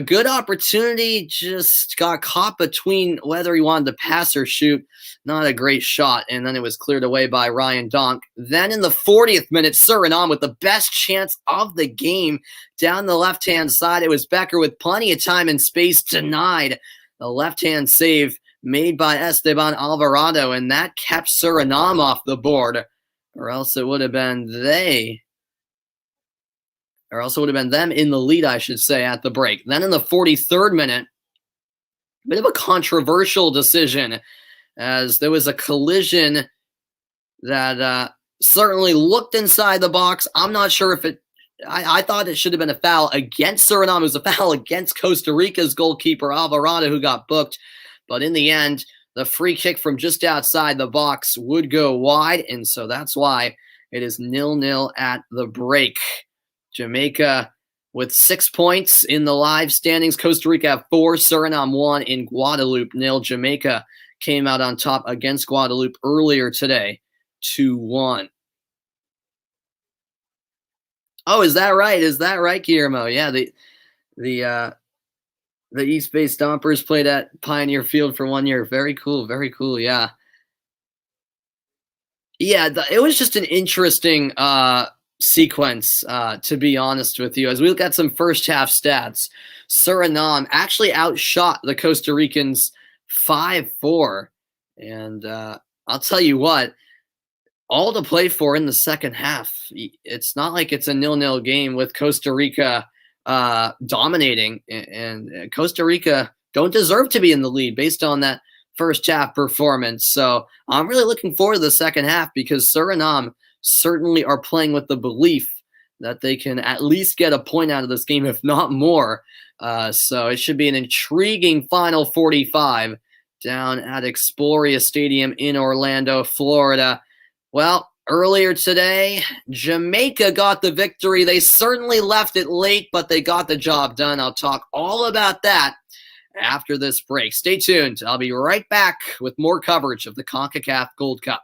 good opportunity, just got caught between whether he wanted to pass or shoot. Not a great shot, and then it was cleared away by Ryan Donk. Then in the 40th minute, Suriname with the best chance of the game down the left-hand side. It was Becker with plenty of time and space, denied. The left-hand save made by Esteban Alvarado, and that kept Suriname off the board, or else it would have been them in the lead, I should say, at the break. Then in the 43rd minute, a bit of a controversial decision, as there was a collision that certainly looked inside the box. I'm not sure if I thought it should have been a foul against Suriname. It was a foul against Costa Rica's goalkeeper, Alvarado, who got booked. But in the end, the free kick from just outside the box would go wide, and so that's why it is 0-0 at the break. Jamaica with 6 points in the live standings. Costa Rica have 4, Suriname 1, in Guadeloupe 0. Jamaica came out on top against Guadeloupe earlier today, 2-1. Oh, is that right? Is that right, Guillermo? Yeah, the East Bay Stompers played at Pioneer Field for 1 year. Very cool, very cool. Yeah, yeah. It was just an interesting sequence, to be honest with you. As we look at some first half stats, Suriname actually outshot the Costa Ricans 5-4, and I'll tell you what, all to play for in the second half. It's not like it's a 0-0 game with Costa Rica dominating, and Costa Rica don't deserve to be in the lead based on that first half performance. So I'm really looking forward to the second half, because Suriname certainly are playing with the belief that they can at least get a point out of this game, if not more. So it should be an intriguing final 45 down at Exploria Stadium in Orlando, Florida. Well, earlier today, Jamaica got the victory. They certainly left it late, but they got the job done. I'll talk all about that after this break. Stay tuned. I'll be right back with more coverage of the CONCACAF Gold Cup.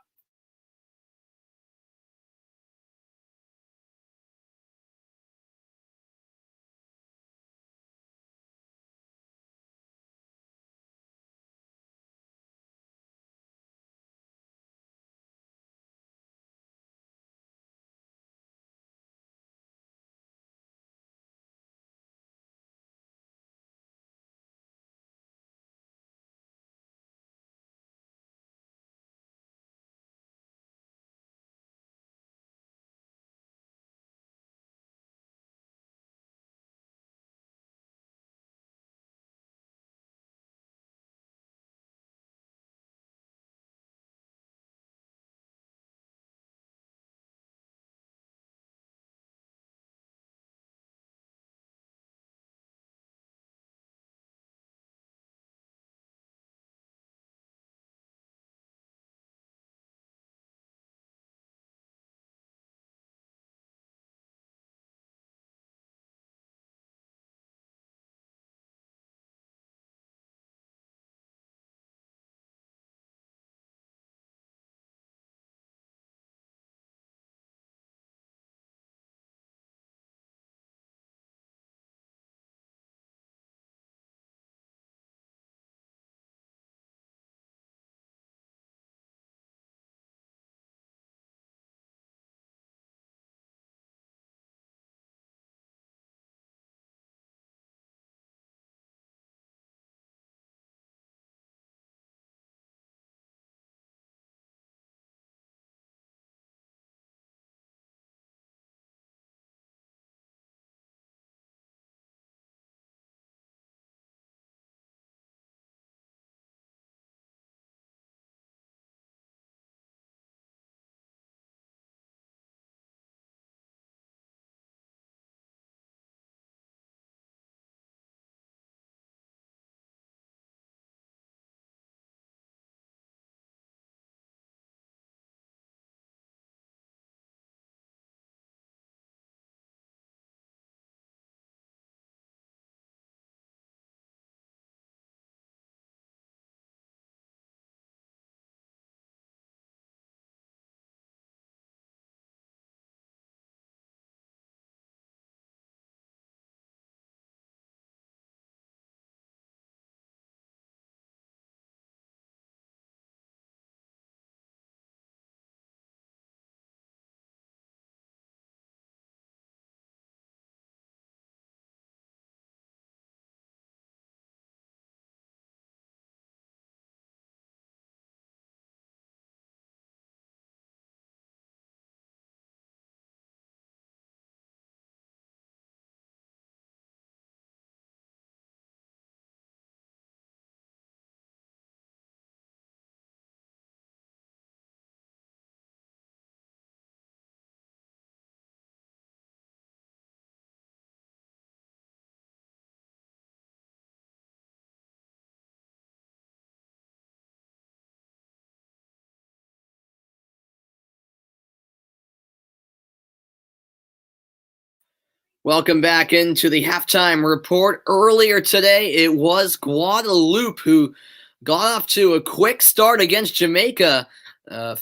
Welcome back into the halftime report. Earlier today, it was Guadeloupe who got off to a quick start against Jamaica.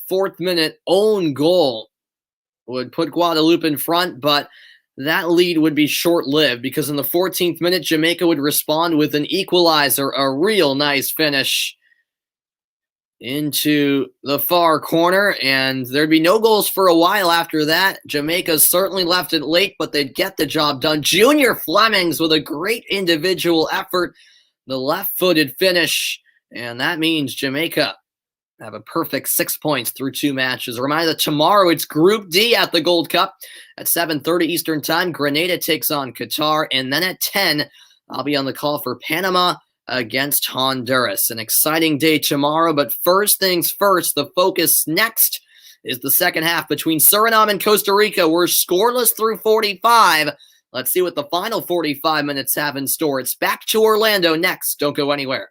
Fourth minute own goal would put Guadeloupe in front, but that lead would be short-lived because in the 14th minute, Jamaica would respond with an equalizer, a real nice finish into the far corner, and there'd be no goals for a while after that. Jamaica certainly left it late, but they'd get the job done. Junior Flemings with a great individual effort, the left-footed finish, and that means Jamaica have a perfect 6 points through 2 matches. A reminder that tomorrow it's Group D at the Gold Cup at 7:30 Eastern Time. Grenada takes on Qatar, and then at 10, I'll be on the call for Panama against Honduras. An exciting day tomorrow, but first things first, the focus next is the second half between Suriname and Costa Rica. We're scoreless through 45. Let's see what the final 45 minutes have in store. It's back to Orlando next. Don't go anywhere.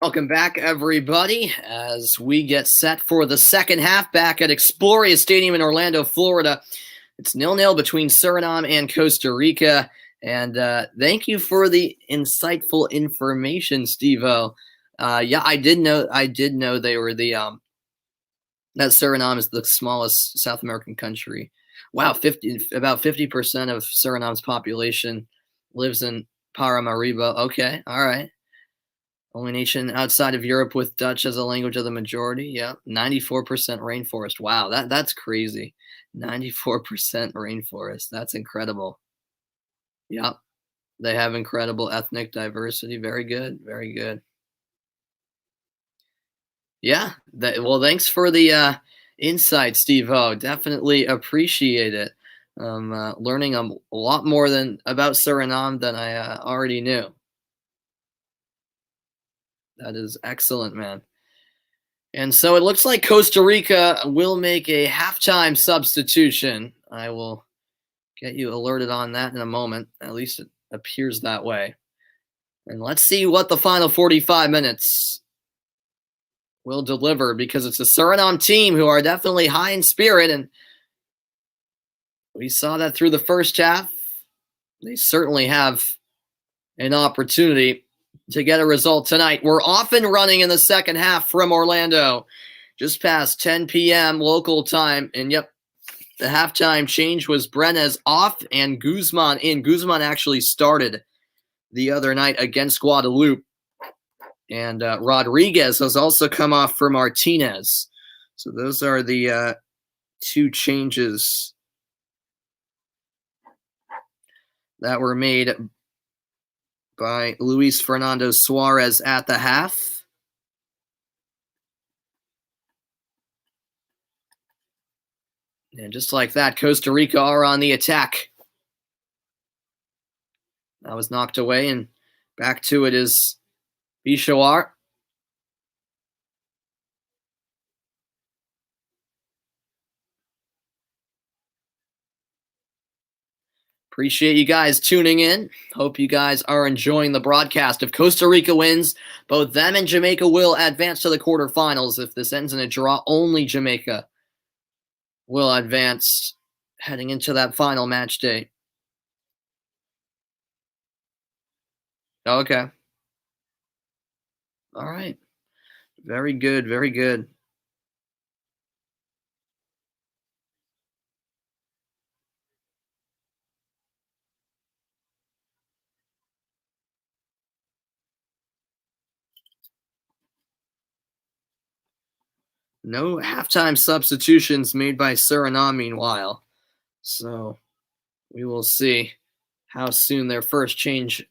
Welcome back, everybody, as we get set for the second half back at Exploria Stadium in Orlando, Florida. It's 0-0 between Suriname and Costa Rica. And thank you for the insightful information, Steve-O. Yeah, I did know they were that Suriname is the smallest South American country. Wow, about 50% of Suriname's population lives in Paramaribo. Okay, all right. Only nation outside of Europe with Dutch as a language of the majority. Yeah, 94% rainforest. Wow, that's crazy. 94% rainforest. That's incredible. Yeah. They have incredible ethnic diversity. Very good. Very good. Yeah. Well, thanks for the insight, Steve O. Definitely appreciate it. Learning a lot more about Suriname than I already knew. That is excellent, man. And so it looks like Costa Rica will make a halftime substitution. I will get you alerted on that in a moment. At least it appears that way. And let's see what the final 45 minutes will deliver, because it's a Suriname team who are definitely high in spirit. And we saw that through the first half. They certainly have an opportunity to get a result tonight. We're off and running in the second half from Orlando, just past 10 p.m. local time. And yep, the halftime change was Brenes off and Guzman in. Guzman actually started the other night against Guadeloupe. And Rodriguez has also come off for Martinez. So those are the two changes that were made by Luis Fernando Suarez at the half. And just like that, Costa Rica are on the attack. That was knocked away, and back to it is Bishawar. Appreciate you guys tuning in. Hope you guys are enjoying the broadcast. If Costa Rica wins, both them and Jamaica will advance to the quarterfinals. If this ends in a draw, only Jamaica will advance heading into that final match day. Okay. All right. Very good. Very good. No halftime substitutions made by Suriname, meanwhile. So we will see how soon their first change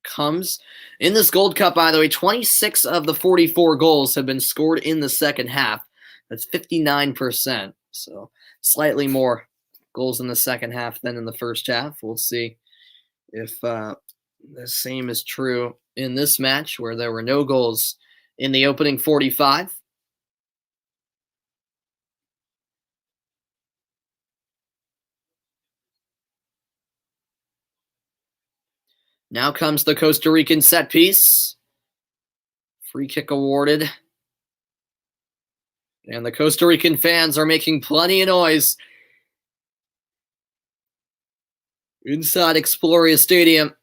comes. In this Gold Cup, by the way, 26 of the 44 goals have been scored in the second half. That's 59%. So slightly more goals in the second half than in the first half. We'll see if the same is true in this match, where there were no goals in the opening 45. Now comes the Costa Rican set piece. Free kick awarded. And the Costa Rican fans are making plenty of noise inside Exploria Stadium.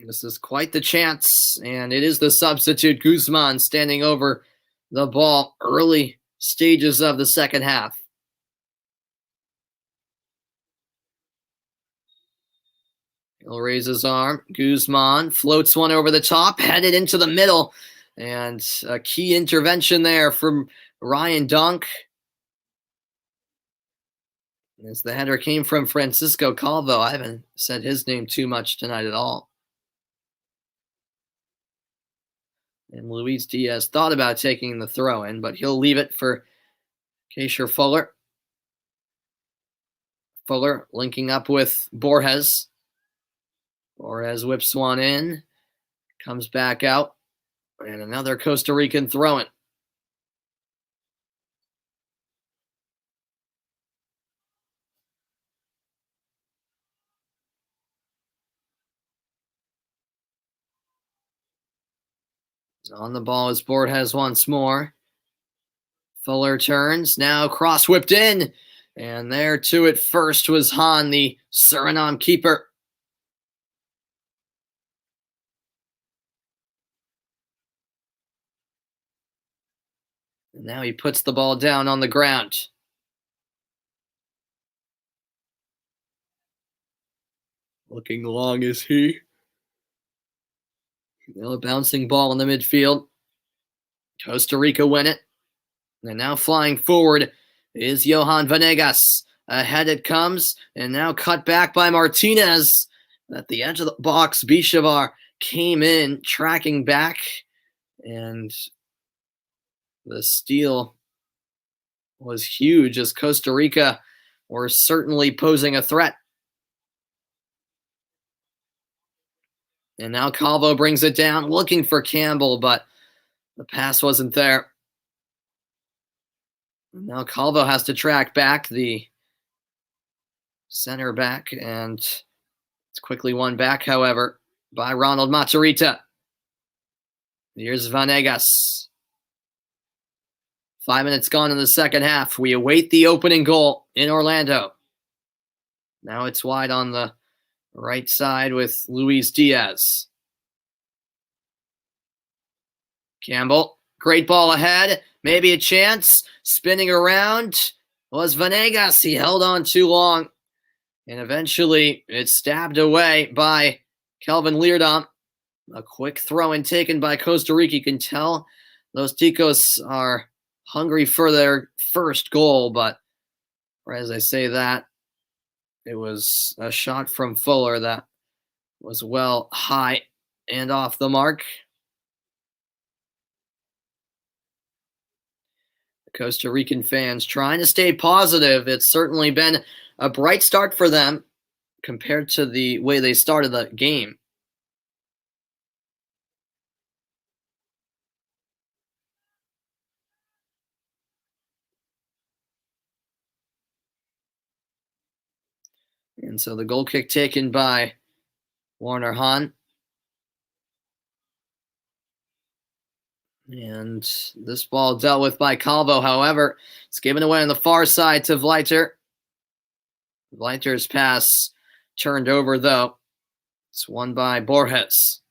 This is quite the chance, and it is the substitute Guzman standing over the ball early stages of the second half. He'll raise his arm. Guzman floats one over the top, headed into the middle. And a key intervention there from Ryan Donk. As the header came from Francisco Calvo. I haven't said his name too much tonight at all. And Luis Diaz thought about taking the throw in, but he'll leave it for Keisher Fuller. Fuller linking up with Borges. Borges whips one in, comes back out, and another Costa Rican throw-in. On the ball is Borges once more. Fuller turns, now cross whipped in, and there to it first was Han, the Suriname keeper. And now he puts the ball down on the ground. Looking long is he. A bouncing ball in the midfield. Costa Rica win it. And now flying forward is Johan Venegas. Ahead it comes, and now cut back by Martinez. At the edge of the box, Bishavar came in, tracking back, and the steal was huge as Costa Rica were certainly posing a threat. And now Calvo brings it down, looking for Campbell, but the pass wasn't there. And now Calvo has to track back the center back, and it's quickly won back, however, by Ronald Matarrita. Here's Vanegas. 5 minutes gone in the second half. We await the opening goal in Orlando. Now it's wide on the right side with Luis Diaz. Campbell, great ball ahead. Maybe a chance. Spinning around was Vanegas. He held on too long. And eventually it's stabbed away by Kelvin Leerdom. A quick throw in taken by Costa Rica. You can tell those Ticos are hungry for their first goal, but as I say that, it was a shot from Fuller that was well high and off the mark. The Costa Rican fans trying to stay positive. It's certainly been a bright start for them compared to the way they started the game. And so the goal kick taken by Warner Hahn. And this ball dealt with by Calvo. However, it's given away on the far side to Vleiter. Vleiter's pass turned over, though. It's won by Borges.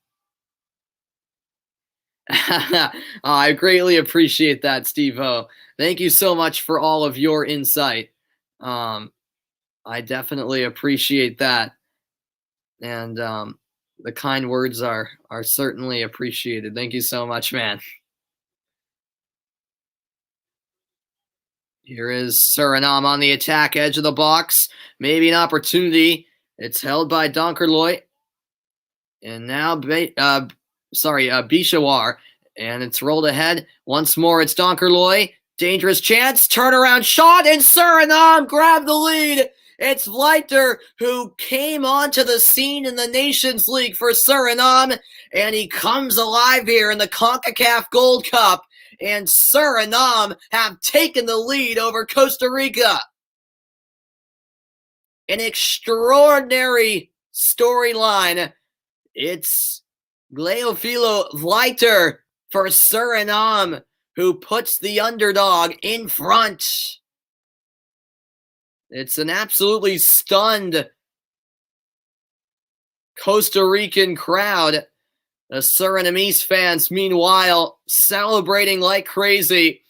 I greatly appreciate that, Steve-O. Thank you so much for all of your insight. I definitely appreciate that. And the kind words are certainly appreciated. Thank you so much, man. Here is Suriname on the attack, edge of the box. Maybe an opportunity. It's held by Donkerloy. And now, Bishawar. And it's rolled ahead. Once more, it's Donkerloy. Dangerous chance. Turnaround shot. And Suriname grabbed the lead. It's Vleiter who came onto the scene in the Nations League for Suriname. And he comes alive here in the CONCACAF Gold Cup. And Suriname have taken the lead over Costa Rica. An extraordinary storyline. It's Gleofilo Vleiter for Suriname who puts the underdog in front. It's an absolutely stunned Costa Rican crowd. The Surinamese fans, meanwhile, celebrating like crazy.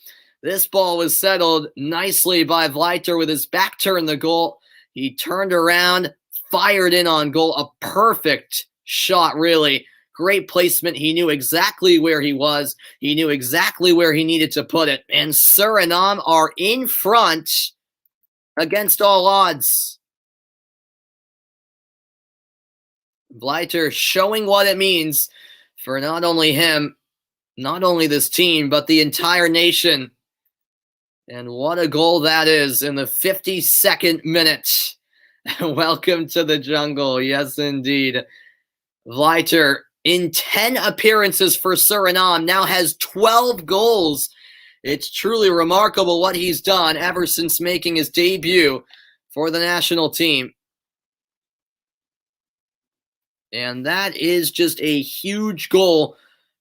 This ball was settled nicely by Vleiter with his back turned the goal. He turned around, fired in on goal. A perfect shot, really. Great placement. He knew exactly where he was. He knew exactly where he needed to put it. And Suriname are in front against all odds. Vleiter showing what it means for not only him, not only this team, but the entire nation. And what a goal that is in the 52nd minute. Welcome to the jungle. Yes, indeed. Vleiter, in 10 appearances for Suriname, now has 12 goals. It's truly remarkable what he's done ever since making his debut for the national team. And that is just a huge goal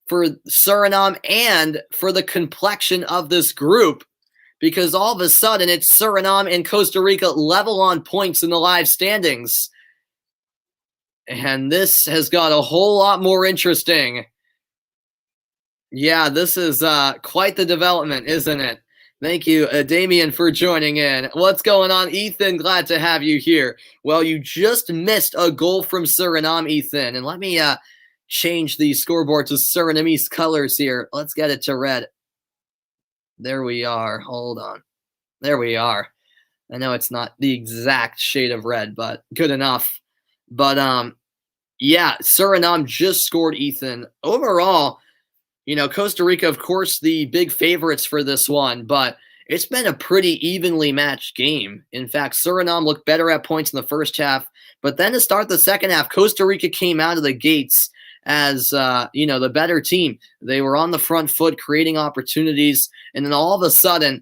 for Suriname and for the complexion of this group, because all of a sudden it's Suriname and Costa Rica level on points in the live standings. And this has got a whole lot more interesting. Yeah, this is quite the development, isn't it? Thank you, Damien, for joining in. What's going on, Ethan? Glad to have you here. Well, you just missed a goal from Suriname, Ethan. And let me change the scoreboard to Surinamese colors here. Let's get it to red. There we are. Hold on. There we are. I know it's not the exact shade of red, but good enough. But Yeah, Suriname just scored, Ethan. Overall, Costa Rica, of course, the big favorites for this one, but it's been a pretty evenly matched game. In fact, Suriname looked better at points in the first half, but then to start the second half, Costa Rica came out of the gates as the better team. They were on the front foot, creating opportunities, and then all of a sudden,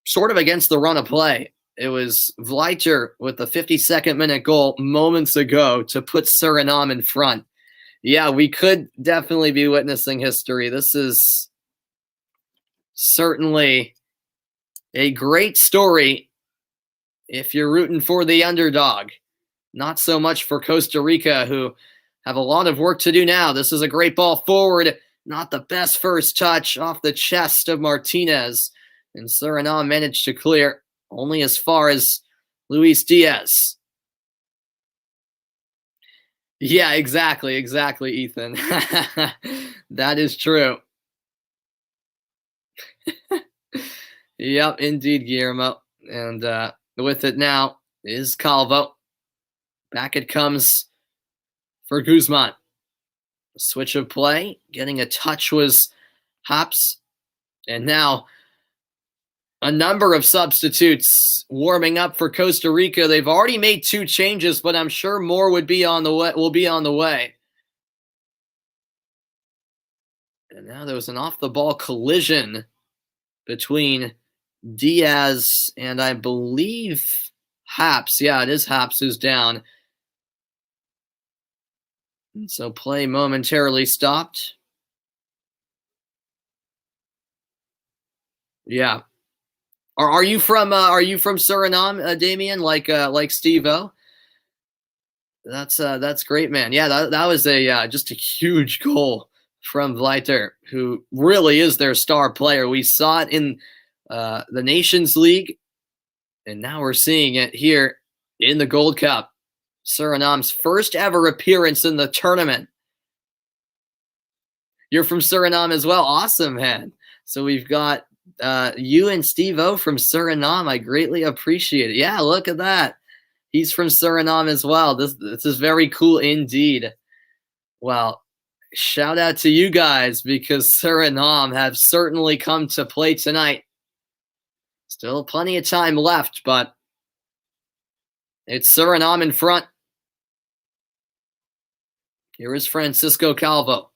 sort of against the run of play, it was Vleiter with the 52nd minute goal moments ago to put Suriname in front. Yeah, we could definitely be witnessing history. This is certainly a great story if you're rooting for the underdog. Not so much for Costa Rica, who have a lot of work to do now. This is a great ball forward. Not the best first touch off the chest of Martinez. And Suriname managed to clear only as far as Luis Diaz. Yeah, exactly, Ethan. That is true. Yep, indeed, Guillermo. And with it now is Calvo. Back it comes for Guzman. Switch of play. Getting a touch was Hops. And now a number of substitutes warming up for Costa Rica. They've already made 2 changes, but I'm sure more will be on the way. And now there was an off-the-ball collision between Diaz and I believe Haps. Yeah, it is Haps who's down. And so play momentarily stopped. Yeah. Are you from Suriname, Damien? Like Steve-O? That's great, man. Yeah, that was just a huge goal from Vleiter, who really is their star player. We saw it in the Nations League, and now we're seeing it here in the Gold Cup. Suriname's first ever appearance in the tournament. You're from Suriname as well. Awesome, man. So we've got you and Steve-O from Suriname. I greatly appreciate it. Yeah, look at that. He's from Suriname as well. This is very cool indeed. Well, shout out to you guys, because Suriname have certainly come to play tonight. Still plenty of time left, but it's Suriname in front. Here is Francisco Calvo.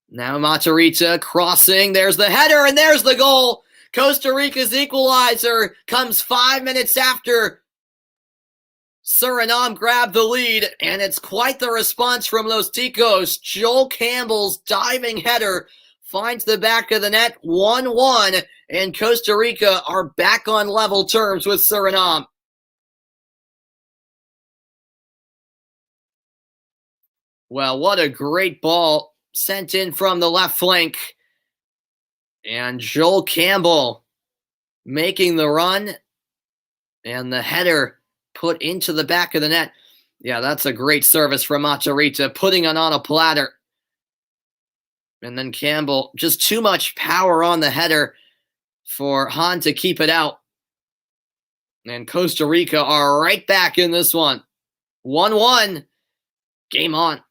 Now Matarrita crossing. There's the header, and there's the goal. Costa Rica's equalizer comes 5 minutes after Suriname grabbed the lead, and it's quite the response from Los Ticos. Joel Campbell's diving header finds the back of the net, 1-1, and Costa Rica are back on level terms with Suriname. Well, what a great ball sent in from the left flank. And Joel Campbell making the run, and the header put into the back of the net. Yeah, that's a great service from Matarrita, putting it on a platter. And then Campbell, just too much power on the header for Han to keep it out. And Costa Rica are right back in this one. 1-1. Game on.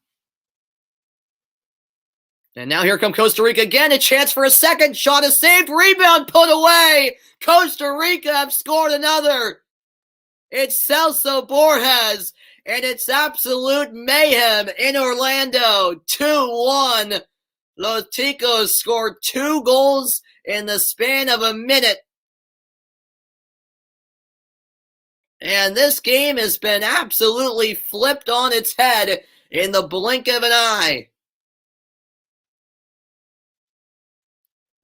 And now here come Costa Rica again. A chance for a second shot. A saved rebound put away. Costa Rica have scored another. It's Celso Borges. And it's absolute mayhem in Orlando. 2-1. Los Ticos scored 2 goals in the span of a minute. And this game has been absolutely flipped on its head in the blink of an eye.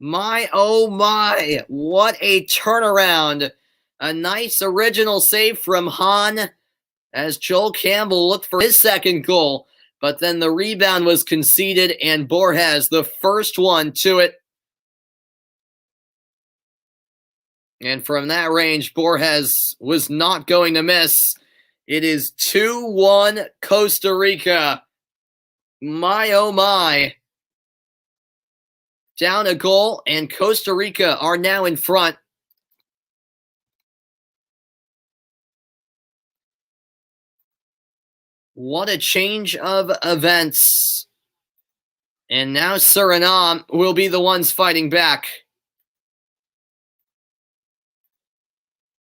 My, oh my, what a turnaround. A nice original save from Han as Joel Campbell looked for his second goal, but then the rebound was conceded, and Borges, the first one to it. And from that range, Borges was not going to miss. It is 2-1 Costa Rica. My, oh my. Down a goal, and Costa Rica are now in front. What a change of events. And now Suriname will be the ones fighting back.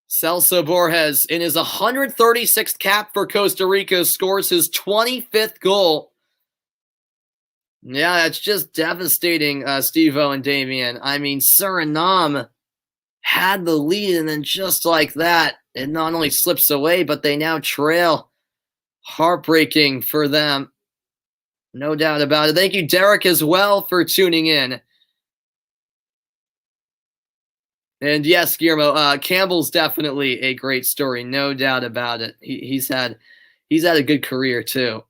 Celso Borges, in his 136th cap for Costa Rica, scores his 25th goal. Yeah, it's just devastating, Steve-O and Damien. I mean, Suriname had the lead, and then just like that, it not only slips away, but they now trail. Heartbreaking for them. No doubt about it. Thank you, Derek, as well, for tuning in. And yes, Guillermo, Campbell's definitely a great story, no doubt about it. He's had a good career too.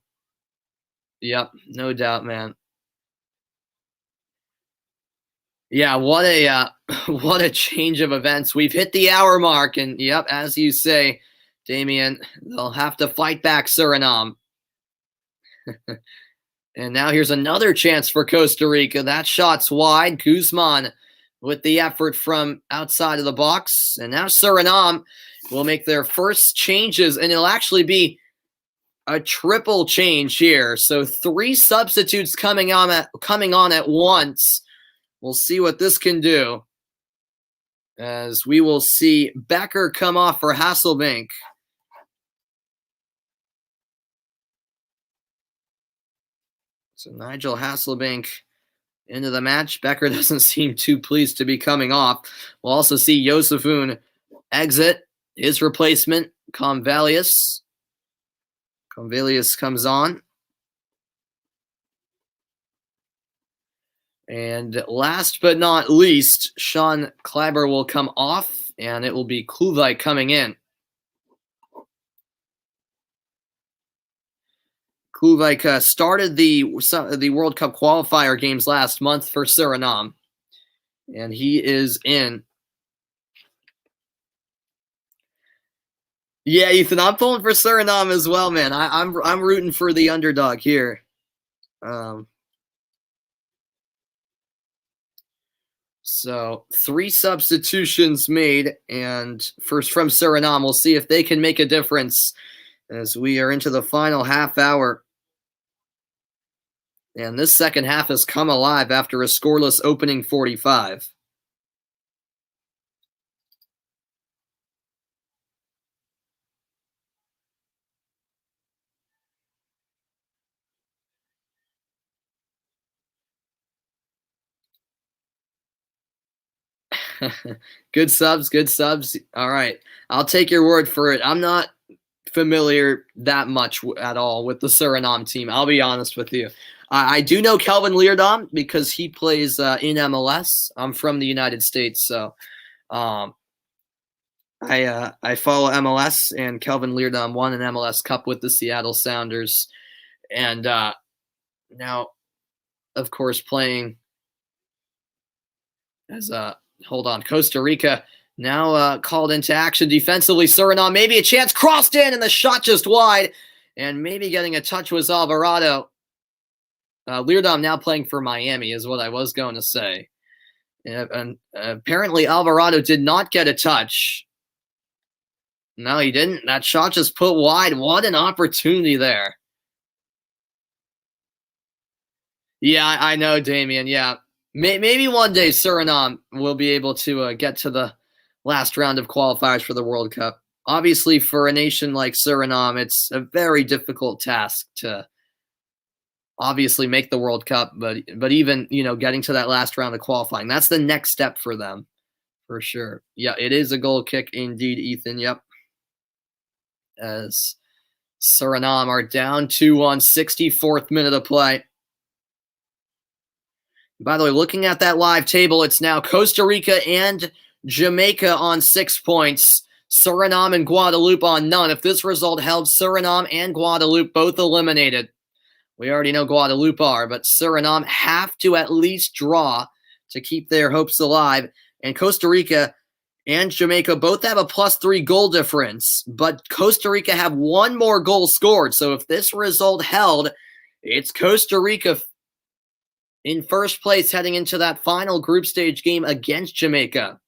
Yep, no doubt, man. Yeah, what a change of events. We've hit the hour mark, and yep, as you say, Damien, they'll have to fight back Suriname. And now here's another chance for Costa Rica. That shot's wide. Guzman with the effort from outside of the box. And now Suriname will make their first changes, and it'll actually be a triple change here. So 3 substitutes coming on at once. We'll see what this can do, as we will see Becker come off for Hasselbank. So Nigel Hasselbank into the match. Becker doesn't seem too pleased to be coming off. We'll also see Josefun exit. His replacement, Convalius. Convalius comes on. And last but not least, Sean Kleiber will come off, and it will be Kluvai coming in. Kluvai started the World Cup qualifier games last month for Suriname, and he is in. Yeah, Ethan, I'm pulling for Suriname as well, man. I'm rooting for the underdog here. So 3 substitutions made, and first from Suriname. We'll see if they can make a difference as we are into the final half hour. And this second half has come alive after a scoreless opening 45. Good subs, good subs. All right. I'll take your word for it. I'm not familiar that much at all with the Suriname team. I'll be honest with you. I do know Kelvin Leerdom because he plays in MLS. I'm from the United States, so I follow MLS, and Kelvin Leerdom won an MLS Cup with the Seattle Sounders, and now, of course, playing as Costa Rica now called into action defensively. Suriname, maybe a chance, crossed in, and the shot just wide, and maybe getting a touch was Alvarado. Leerdom now playing for Miami is what I was going to say. And apparently Alvarado did not get a touch. No, he didn't. That shot just put wide. What an opportunity there. Yeah, I know, Damien. Yeah. Maybe one day Suriname will be able to get to the last round of qualifiers for the World Cup. Obviously, for a nation like Suriname, it's a very difficult task to obviously make the World Cup, but even, getting to that last round of qualifying, that's the next step for them, for sure. Yeah, it is a goal kick indeed, Ethan. Yep. As Suriname are down 2-1, 64th minute of play. By the way, looking at that live table, it's now Costa Rica and Jamaica on 6 points, Suriname and Guadeloupe on none. If this result held, Suriname and Guadeloupe both eliminated. We already know Guadeloupe are, but Suriname have to at least draw to keep their hopes alive. And Costa Rica and Jamaica both have a +3 goal difference, but Costa Rica have 1 more goal scored. So if this result held, it's Costa Rica in first place heading into that final group stage game against Jamaica.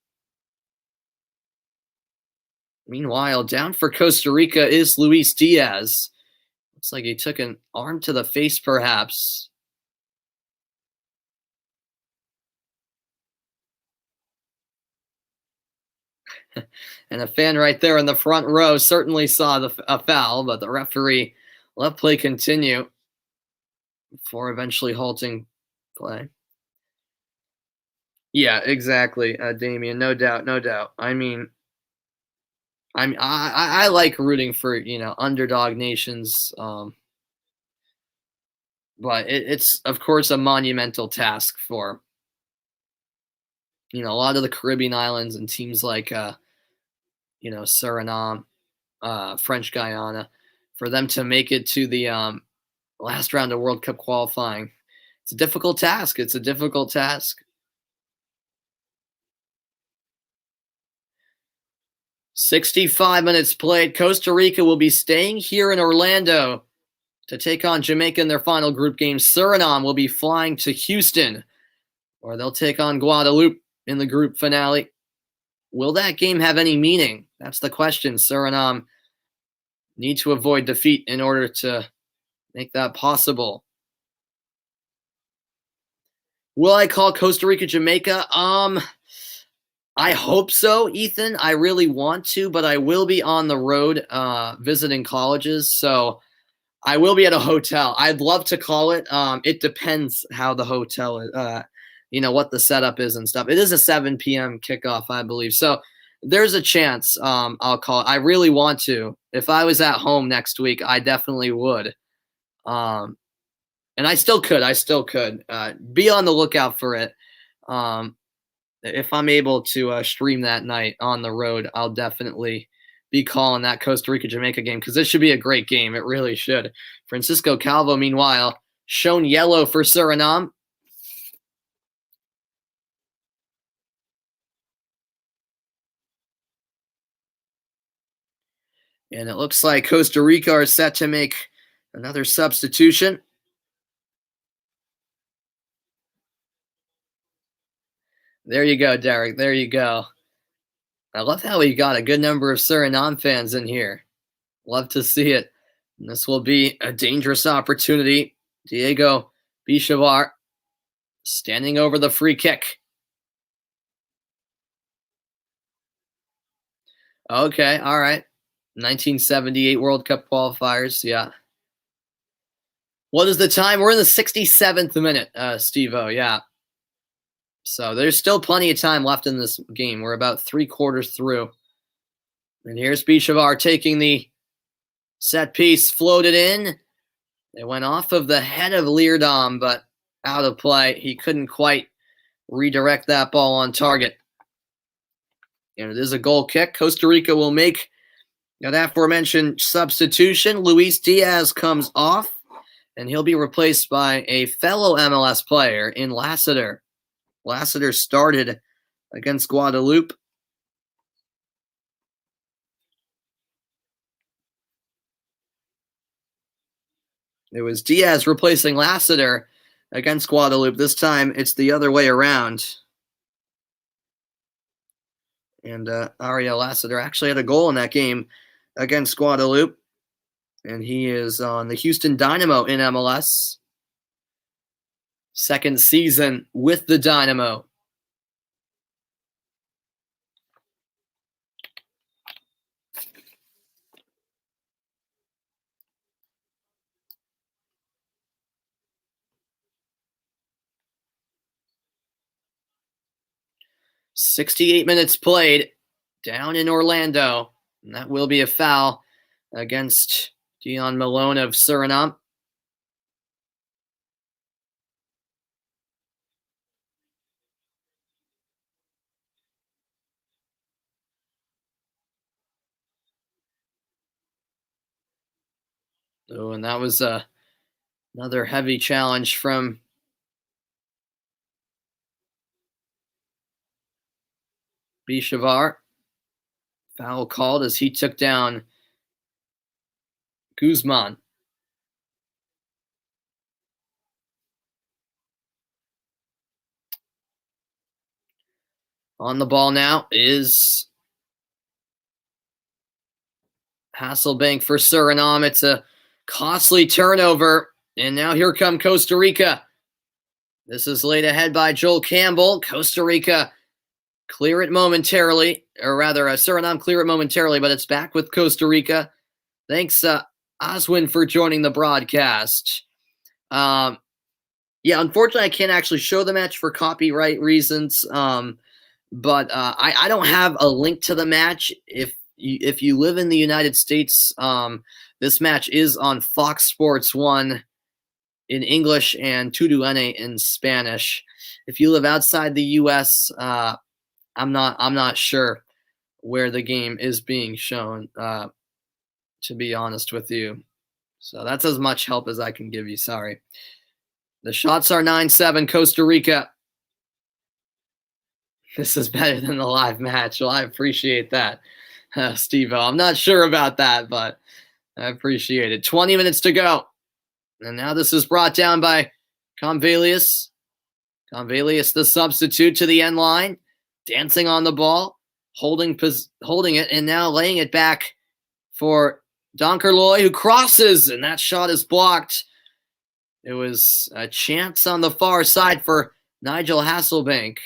Meanwhile, down for Costa Rica is Luis Diaz. Looks like he took an arm to the face, perhaps. And a fan right there in the front row certainly saw a foul, but the referee let play continue before eventually halting play. Yeah, exactly, Damien. No doubt, no doubt. I mean, I like rooting for underdog nations, but it's of course a monumental task for a lot of the Caribbean islands and teams like Suriname, French Guyana, for them to make it to the last round of World Cup qualifying. It's a difficult task. It's a difficult task. 65 minutes played. Costa Rica will be staying here in Orlando to take on Jamaica in their final group game. Suriname will be flying to Houston, where they'll take on Guadeloupe in the group finale. Will that game have any meaning? That's the question. Suriname need to avoid defeat in order to make that possible. Will I call Costa Rica Jamaica? I hope so, Ethan. I really want to, but I will be on the road visiting colleges, so I will be at a hotel. I'd love to call it. It depends how the hotel is, what the setup is and stuff. It is a 7 p.m. kickoff, I believe. So there's a chance I'll call it. I really want to. If I was at home next week, I definitely would. And I still could. Be on the lookout for it. If I'm able to stream that night on the road, I'll definitely be calling that Costa Rica-Jamaica game because it should be a great game. It really should. Francisco Calvo, meanwhile, shown yellow for Suriname. And it looks like Costa Rica are set to make another substitution. There you go, Derek. There you go. I love how we got a good number of Suriname fans in here. Love to see it. And this will be a dangerous opportunity. Diego Bichavar standing over the free kick. Okay, all right. 1978 World Cup qualifiers, yeah. What is the time? We're in the 67th minute, Steve-O, yeah. So there's still plenty of time left in this game. We're about 3/4 through. And here's Bichavar taking the set piece, floated in. It went off of the head of Leerdom, but out of play. He couldn't quite redirect that ball on target. And it is a goal kick. Costa Rica will make that aforementioned substitution. Luis Diaz comes off, and he'll be replaced by a fellow MLS player in Lassiter. Lassiter started against Guadeloupe. It was Diaz replacing Lassiter against Guadeloupe. This time it's the other way around. And Ariel Lassiter actually had a goal in that game against Guadeloupe. And he is on the Houston Dynamo in MLS. Second season with the Dynamo. "68 minutes played down in Orlando. And that will be a foul against Dion Malone of Suriname. Oh, and that was another heavy challenge from Bichavar. Foul called as he took down Guzman. On the ball now is Hasselbank for Suriname. It's a Costly turnover. And now here come Costa Rica. This is laid ahead by Joel Campbell. Costa Rica clear it momentarily, or rather, Suriname clear it momentarily, but it's back with Costa Rica. Thanks, Oswin, for joining the broadcast. Yeah, unfortunately, I can't actually show the match for copyright reasons, but I don't have a link to the match. If you live in the United States, this match is on Fox Sports 1 in English and Tudune in Spanish. If you live outside the U.S., I'm not sure where the game is being shown, to be honest with you. So that's as much help as I can give you. Sorry. The shots are 9-7 Costa Rica. This is better than the live match. Well, I appreciate that, Steve-O. I'm not sure about that, but I appreciate it. 20 minutes to go. And now this is brought down by Convalius. Convalius, the substitute, to the end line, dancing on the ball, holding it, and now laying it back for Donkerloy, who crosses, and that shot is blocked. It was a chance on the far side for Nigel Hasselbank.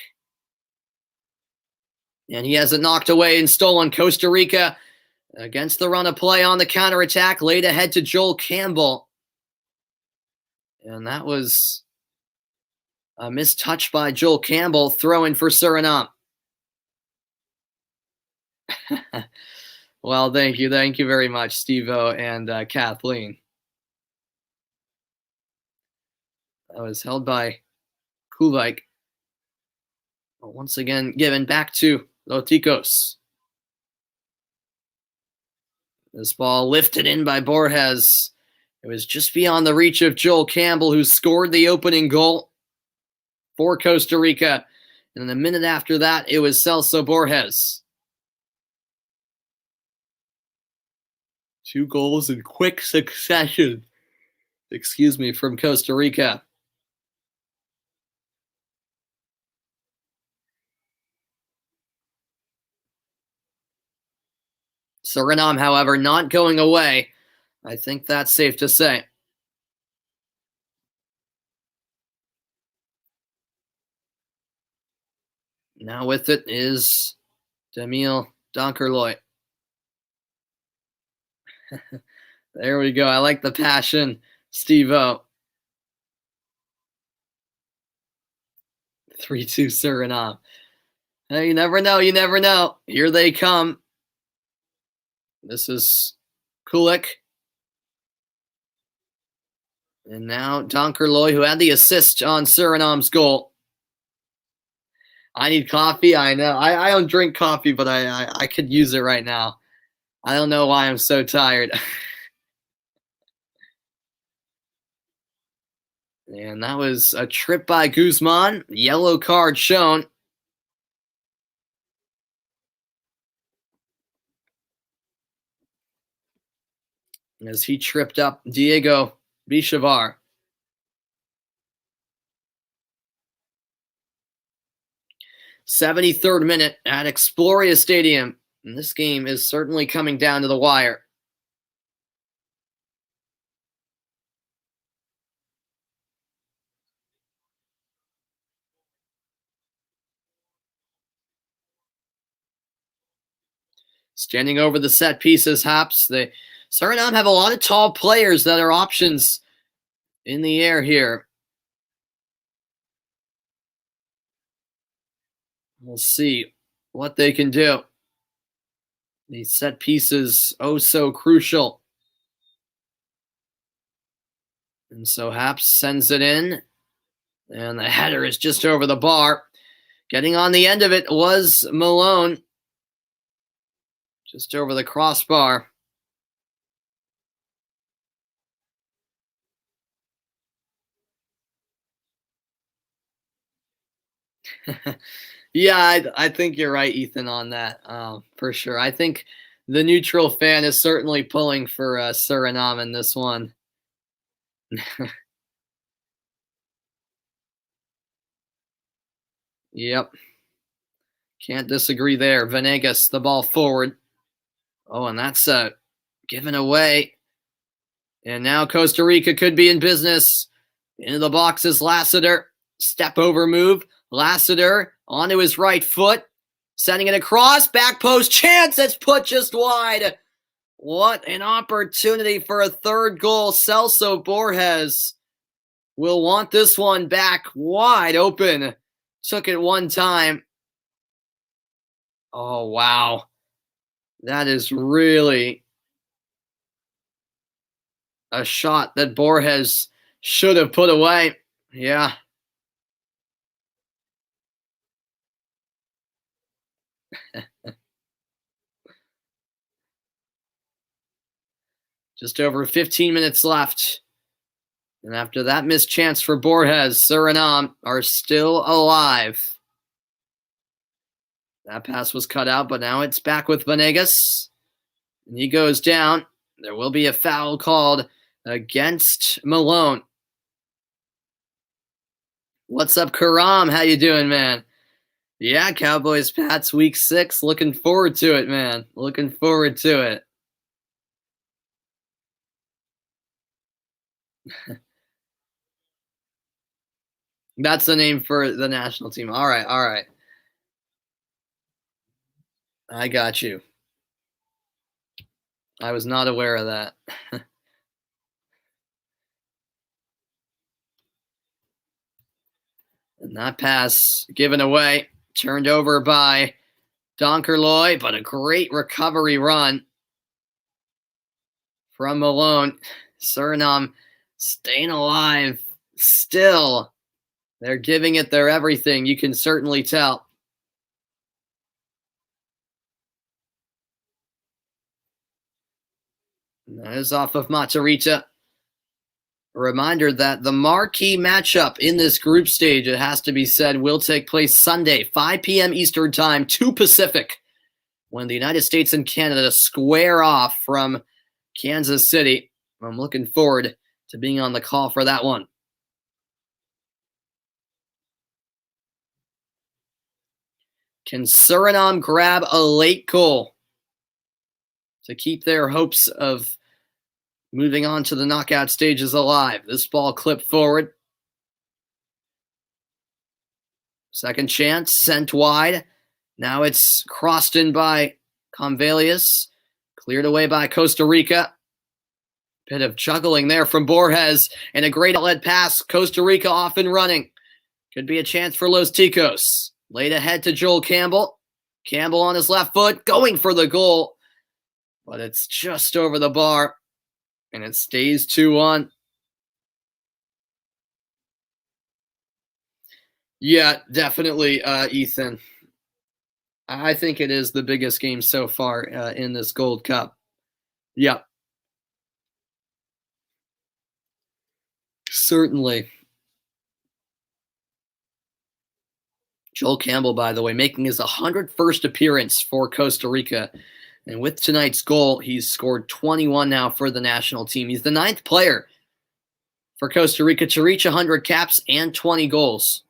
And he has it knocked away and stolen. Costa Rica against the run of play on the counterattack, laid ahead to Joel Campbell. And that was a missed touch by Joel Campbell, throwing for Suriname. Well, thank you very much, Steve-O and Kathleen. That was held by Kulvik. Once again, given back to Lotikos. This ball lifted in by Borges. It was just beyond the reach of Joel Campbell, who scored the opening goal for Costa Rica. And then a minute after that, it was Celso Borges. 2 goals in quick succession, from Costa Rica. Suriname, however, not going away. I think that's safe to say. Now with it is Demille Donkerloy. There we go. I like the passion, Steve-O. 3-2 Suriname. Hey, you never know. Here they come. This is Kulik. And now Donkerloy, who had the assist on Suriname's goal. I need coffee. I know. I don't drink coffee, but I could use it right now. I don't know why I'm so tired. And that was a trip by Guzman. Yellow card shown. As he tripped up Diego Bichavar. '73rd minute at Exploria Stadium. And this game is certainly coming down to the wire. Standing over the set pieces, Haps. Suriname have a lot of tall players that are options in the air here. We'll see what they can do. These set pieces, oh so crucial. And so Haps sends it in. And the header is just over the bar. Getting on the end of it was Malone. Just over the crossbar. Yeah, I think you're right, Ethan, on that, for sure. I think the neutral fan is certainly pulling for Suriname in this one. Yep. Can't disagree there. Venegas, the ball forward. Oh, and that's given away. And now Costa Rica could be in business. Into the box is Lassiter. Step over move. Lassiter onto his right foot. Sending it across. Back post chance. It's put just wide. What an opportunity for a third goal. Celso Borges will want this one back wide open. Took it one time. Oh, wow. That is really a shot that Borges should have put away. Yeah. Just over 15 minutes left. And after that missed chance for Borges, Suriname are still alive. That pass was cut out, but now it's back with Venegas. And he goes down. There will be a foul called against Malone. What's up, Karam? How you doing, man? Yeah, Cowboys Pats week 6. Looking forward to it, man. Looking forward to it. That's the name for the national team. All right, all right. I got you. I was not aware of that. And that pass given away, turned over by Donkerloy, but a great recovery run from Malone. Suriname staying alive still. They're giving it their everything. You can certainly tell. And that is off of Matarrita. A reminder that the marquee matchup in this group stage, it has to be said, will take place Sunday, 5 p.m. Eastern Time, 2 Pacific, when the United States and Canada square off from Kansas City. I'm looking forward to being on the call for that one. Can Suriname grab a late goal to keep their hopes of moving on to the knockout stages alive? This ball clipped forward. Second chance, sent wide. Now it's crossed in by Convalius. Cleared away by Costa Rica. Bit of juggling there from Borges. And a great outlet pass. Costa Rica off and running. Could be a chance for Los Ticos. Laid ahead to Joel Campbell. Campbell on his left foot, going for the goal. But it's just over the bar. And it stays 2-1. Yeah, definitely, Ethan. I think it is the biggest game so far in this Gold Cup. Yep. Certainly. Joel Campbell, by the way, making his 101st appearance for Costa Rica. And with tonight's goal, he's scored 21 now for the national team. He's the 9th player for Costa Rica to reach 100 caps and 20 goals.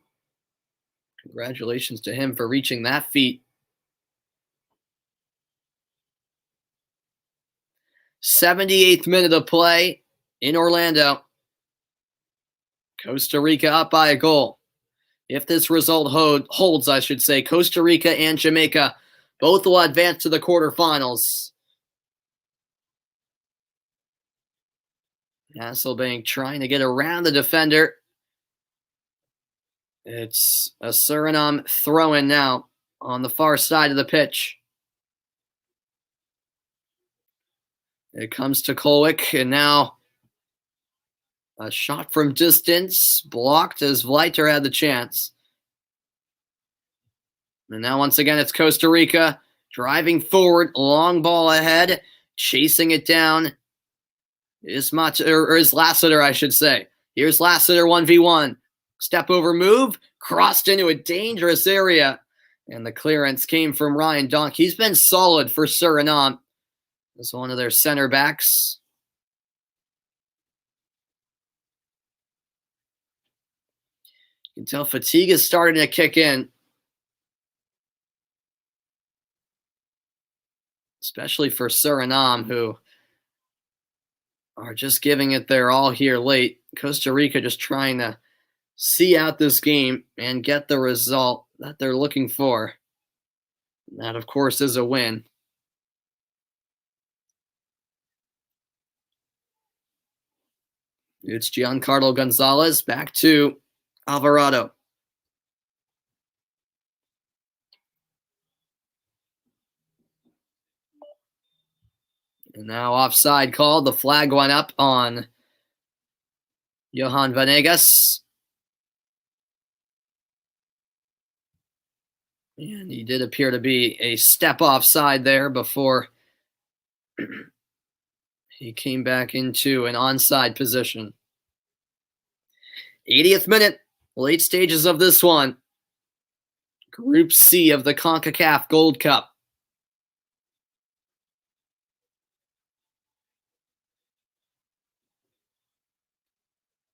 Congratulations to him for reaching that feat. 78th minute of play in Orlando. Costa Rica up by a goal. If this result holds, I should say, Costa Rica and Jamaica both will advance to the quarterfinals. Hasselbank trying to get around the defender. It's a Suriname throw-in now on the far side of the pitch. It comes to Kolwick, and now a shot from distance, blocked as Vleiter had the chance. And now once again it's Costa Rica driving forward, long ball ahead, chasing it down. Is Lassiter, I should say. Here's Lassiter 1v1. Step over move, crossed into a dangerous area. And the clearance came from Ryan Donk. He's been solid for Suriname as one of their center backs. You can tell fatigue is starting to kick in. Especially for Suriname, who are just giving it their all here late. Costa Rica just trying to see out this game and get the result that they're looking for. That, of course, is a win. It's Giancarlo Gonzalez back to Alvarado. And now offside called. The flag went up on Johan Venegas. And he did appear to be a step offside there before he came back into an onside position. 80th minute, late stages of this one. Group C of the CONCACAF Gold Cup.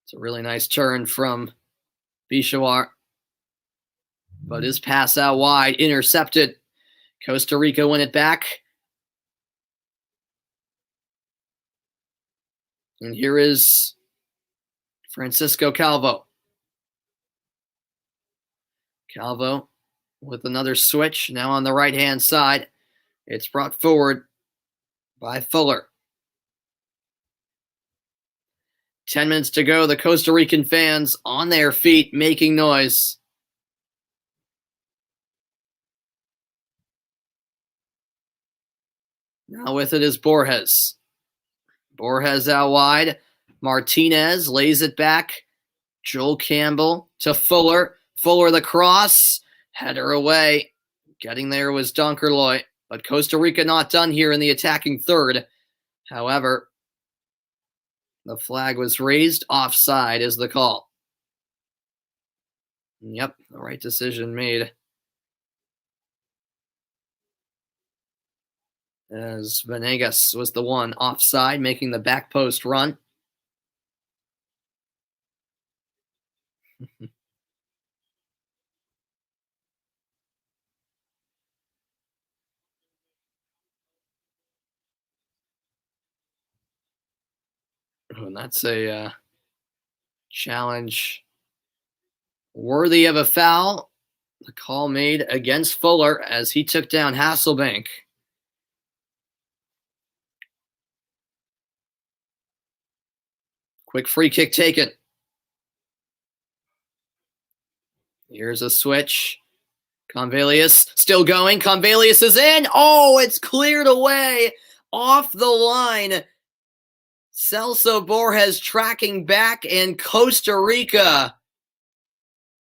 It's a really nice turn from Bishawar. But his pass out wide, intercepted. Costa Rica win it back. And here is Francisco Calvo. Calvo with another switch. Now on the right-hand side. It's brought forward by Fuller. 10 minutes to go. The Costa Rican fans on their feet, making noise. Now with it is Borges. Borges out wide. Martinez lays it back. Joel Campbell to Fuller. Fuller the cross. Header away. Getting there was Donkerloy. But Costa Rica not done here in the attacking third. However, the flag was raised. Offside is the call. Yep, the right decision made. As Venegas was the one offside, making the back post run. And that's a challenge worthy of a foul. The call made against Fuller as he took down Hasselbank. Quick free kick taken. Here's a switch. Convalius still going. Convalius is in. Oh, it's cleared away off the line. Celso Borges tracking back, and Costa Rica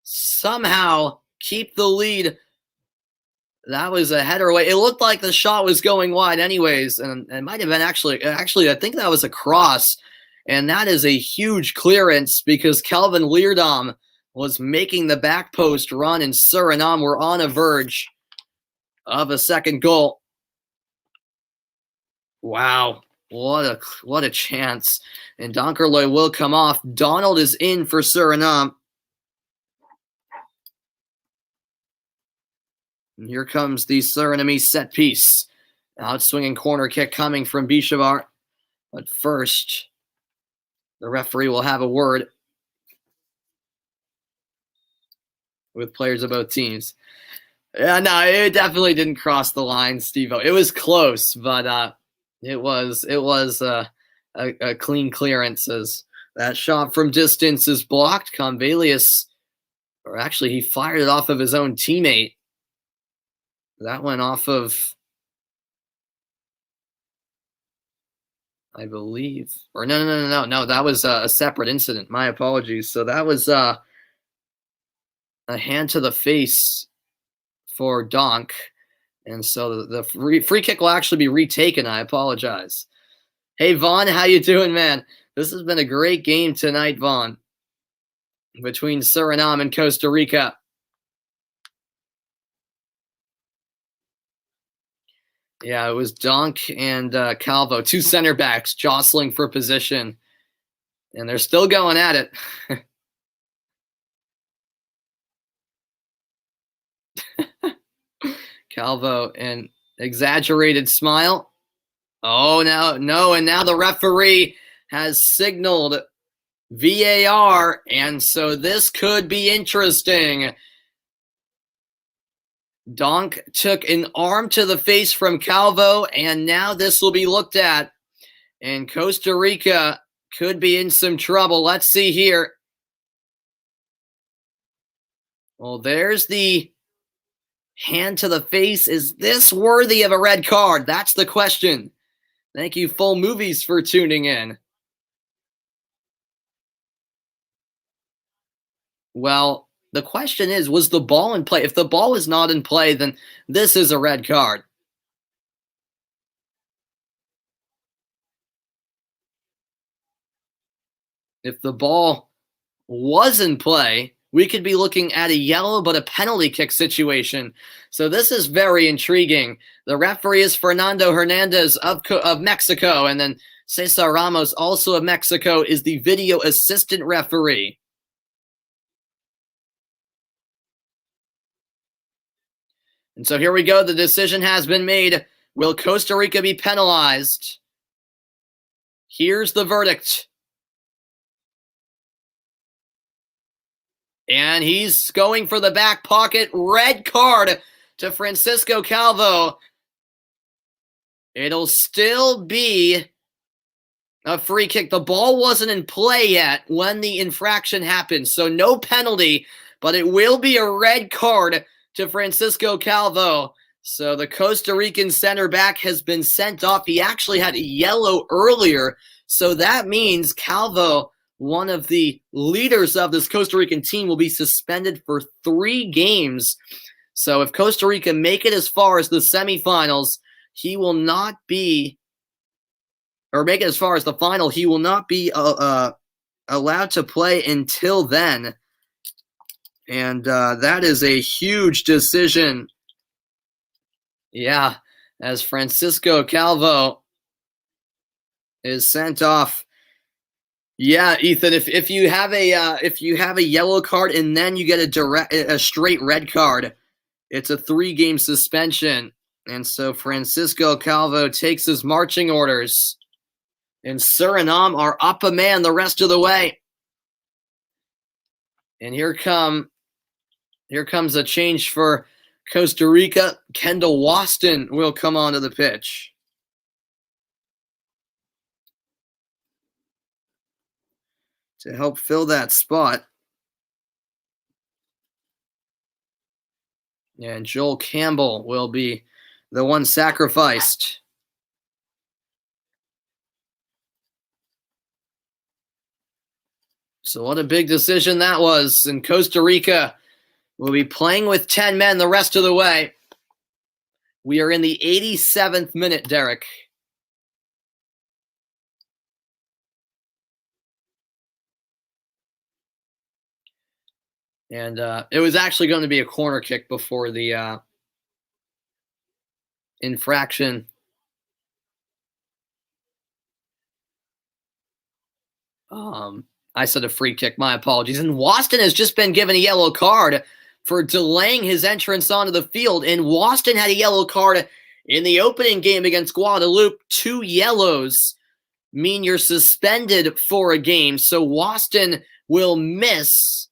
somehow keep the lead. That was a header away. It looked like the shot was going wide anyways, and it might have been actually, I think that was a cross. And that is a huge clearance because Kelvin Leerdom was making the back post run, and Suriname were on a verge of a second goal. Wow, what a chance. And Donkerloy will come off. Donald is in for Suriname. And here comes the Surinamese set piece. Outswinging corner kick coming from Bishavar. But first, the referee will have a word with players of both teams. Yeah, no, it definitely didn't cross the line, Steve-O. It was close, but it was a clean clearance as that shot from distance is blocked. Convalius, or actually he fired it off of his own teammate. That went off of, I believe, or no, that was a separate incident. My apologies. So that was a hand to the face for Donk, and so the free kick will actually be retaken. I apologize. Hey Vaughn, how you doing, man? This has been a great game tonight, Vaughn, between Suriname and Costa Rica. Yeah, it was Donk and Calvo, two center backs jostling for position, and they're still going at it. Calvo, an exaggerated smile. Oh, no, and now the referee has signaled VAR, and so this could be interesting. Donk took an arm to the face from Calvo, and now this will be looked at. And Costa Rica could be in some trouble. Let's see here. Well, there's the hand to the face. Is this worthy of a red card? That's the question. Thank you, Full Movies, for tuning in. Well, the question is, was the ball in play? If the ball is not in play, then this is a red card. If the ball was in play, we could be looking at a yellow but a penalty kick situation. So this is very intriguing. The referee is Fernando Hernandez of Mexico, and then Cesar Ramos, also of Mexico, is the video assistant referee. And so here we go. The decision has been made. Will Costa Rica be penalized? Here's the verdict. And he's going for the back pocket. Red card to Francisco Calvo. It'll still be a free kick. The ball wasn't in play yet when the infraction happened, so no penalty, but it will be a red card to Francisco Calvo. So the Costa Rican center back has been sent off. He actually had a yellow earlier, so that means Calvo, one of the leaders of this Costa Rican team, will be suspended for 3 games. So if Costa Rica make it as far as the semifinals, he will not be, or make it as far as the final, he will not be allowed to play until then. And that is a huge decision. Yeah, as Francisco Calvo is sent off. Yeah, Ethan, if you have a yellow card and then you get a straight red card, it's a 3-game suspension. And so Francisco Calvo takes his marching orders. And Suriname are up a man the rest of the way. And here comes a change for Costa Rica. Kendall Waston will come onto the pitch. To help fill that spot. And Joel Campbell will be the one sacrificed. So what a big decision that was. And Costa Rica will be playing with 10 men the rest of the way. We are in the 87th minute, Derek. And it was actually going to be a corner kick before the infraction. I said a free kick. My apologies. And Waston has just been given a yellow card for delaying his entrance onto the field. And Waston had a yellow card in the opening game against Guadeloupe. 2 yellows mean you're suspended for a game. So Waston will miss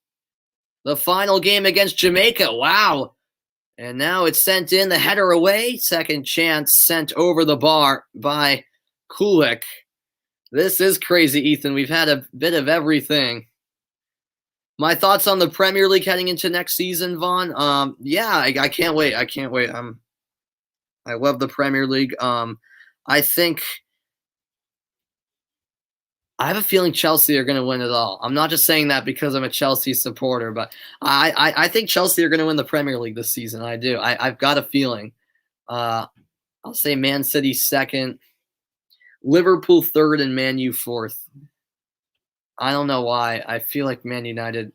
the final game against Jamaica. Wow. And now it's sent in, the header away. Second chance sent over the bar by Kulik. This is crazy, Ethan. We've had a bit of everything. My thoughts on the Premier League heading into next season, Vaughn? Yeah, I can't wait. I can't wait. I love the Premier League. I think I have a feeling Chelsea are going to win it all. I'm not just saying that because I'm a Chelsea supporter, but I think Chelsea are going to win the Premier League this season. I do. I've got a feeling. I'll say Man City second, Liverpool third, and Man U fourth. I don't know why. I feel like Man United,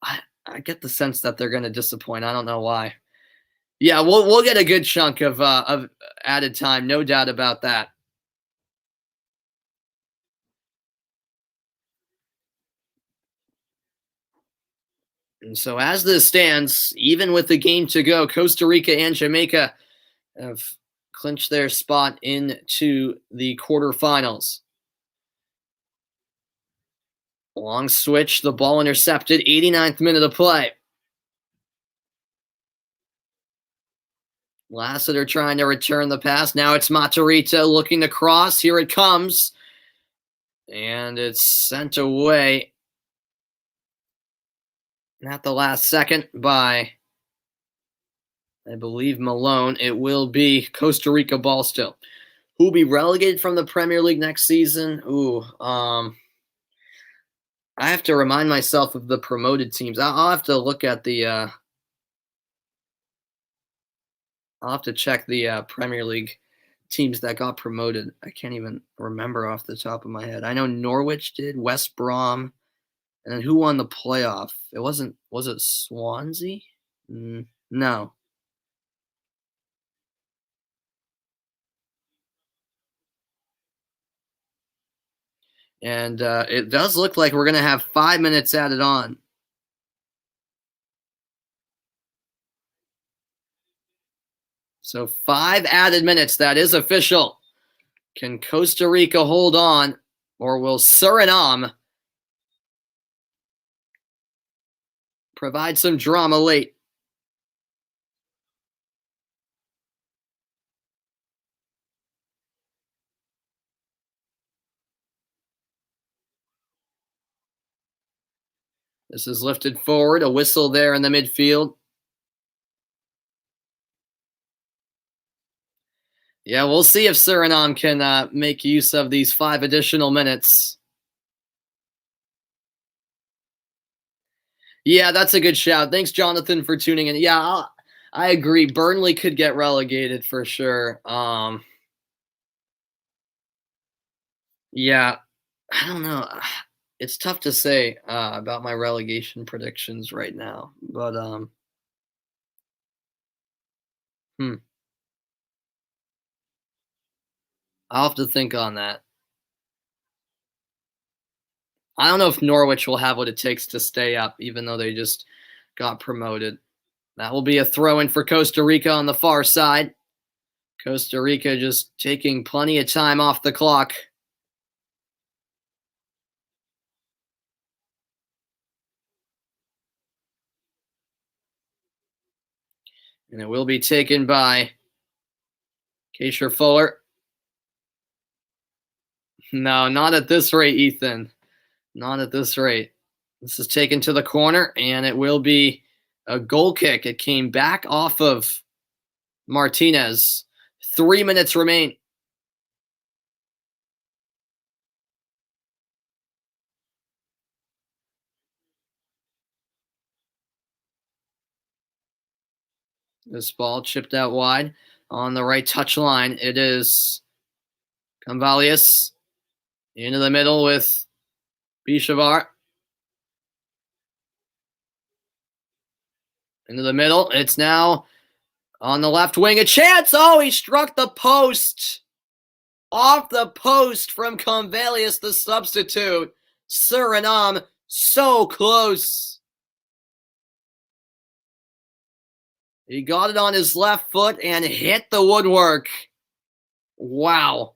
I get the sense that they're going to disappoint. I don't know why. Yeah, we'll get a good chunk of added time, no doubt about that. And so as this stands, even with the game to go, Costa Rica and Jamaica have clinched their spot into the quarterfinals. Long switch, the ball intercepted, 89th minute of play. Lassiter trying to return the pass. Now it's Matarrita looking to cross. Here it comes. And it's sent away at the last second by, I believe, Malone. It will be Costa Rica ball still. Who will be relegated from the Premier League next season? I have to remind myself of the promoted teams. I'll have to look at the I'll have to check the Premier League teams that got promoted. I can't even remember off the top of my head. I know Norwich did, West Brom, and then who won the playoff? Was it Swansea? No. And it does look like we're going to have 5 minutes added on. So 5 added minutes. That is official. Can Costa Rica hold on, or will Suriname provide some drama late? This is lifted forward. A whistle there in the midfield. Yeah, we'll see if Suriname can make use of these 5 additional minutes. Yeah, that's a good shout. Thanks, Jonathan, for tuning in. Yeah, I agree. Burnley could get relegated for sure. Yeah, I don't know. It's tough to say about my relegation predictions right now, but I'll have to think on that. I don't know if Norwich will have what it takes to stay up, even though they just got promoted. That will be a throw-in for Costa Rica on the far side. Costa Rica just taking plenty of time off the clock. And it will be taken by Keisher Fuller. No, not at this rate, Ethan. Not at this rate. This is taken to the corner, and it will be a goal kick. It came back off of Martinez. 3 minutes remain. This ball chipped out wide on the right touch line. It is Convalius into the middle with Bishavar. Into the middle. It's now on the left wing. A chance. Oh, he struck the post. Off the post from Convalius, the substitute. Suriname, so close. He got it on his left foot and hit the woodwork. Wow.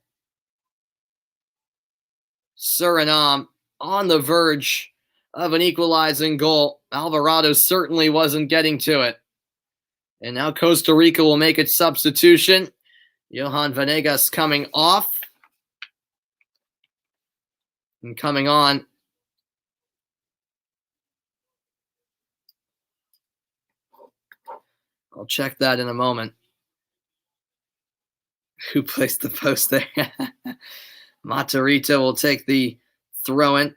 Suriname on the verge of an equalizing goal. Alvarado certainly wasn't getting to it. And now Costa Rica will make its substitution. Johan Venegas coming off. And coming on. I'll check that in a moment. Who placed the post there? Matarrita will take the throw-in.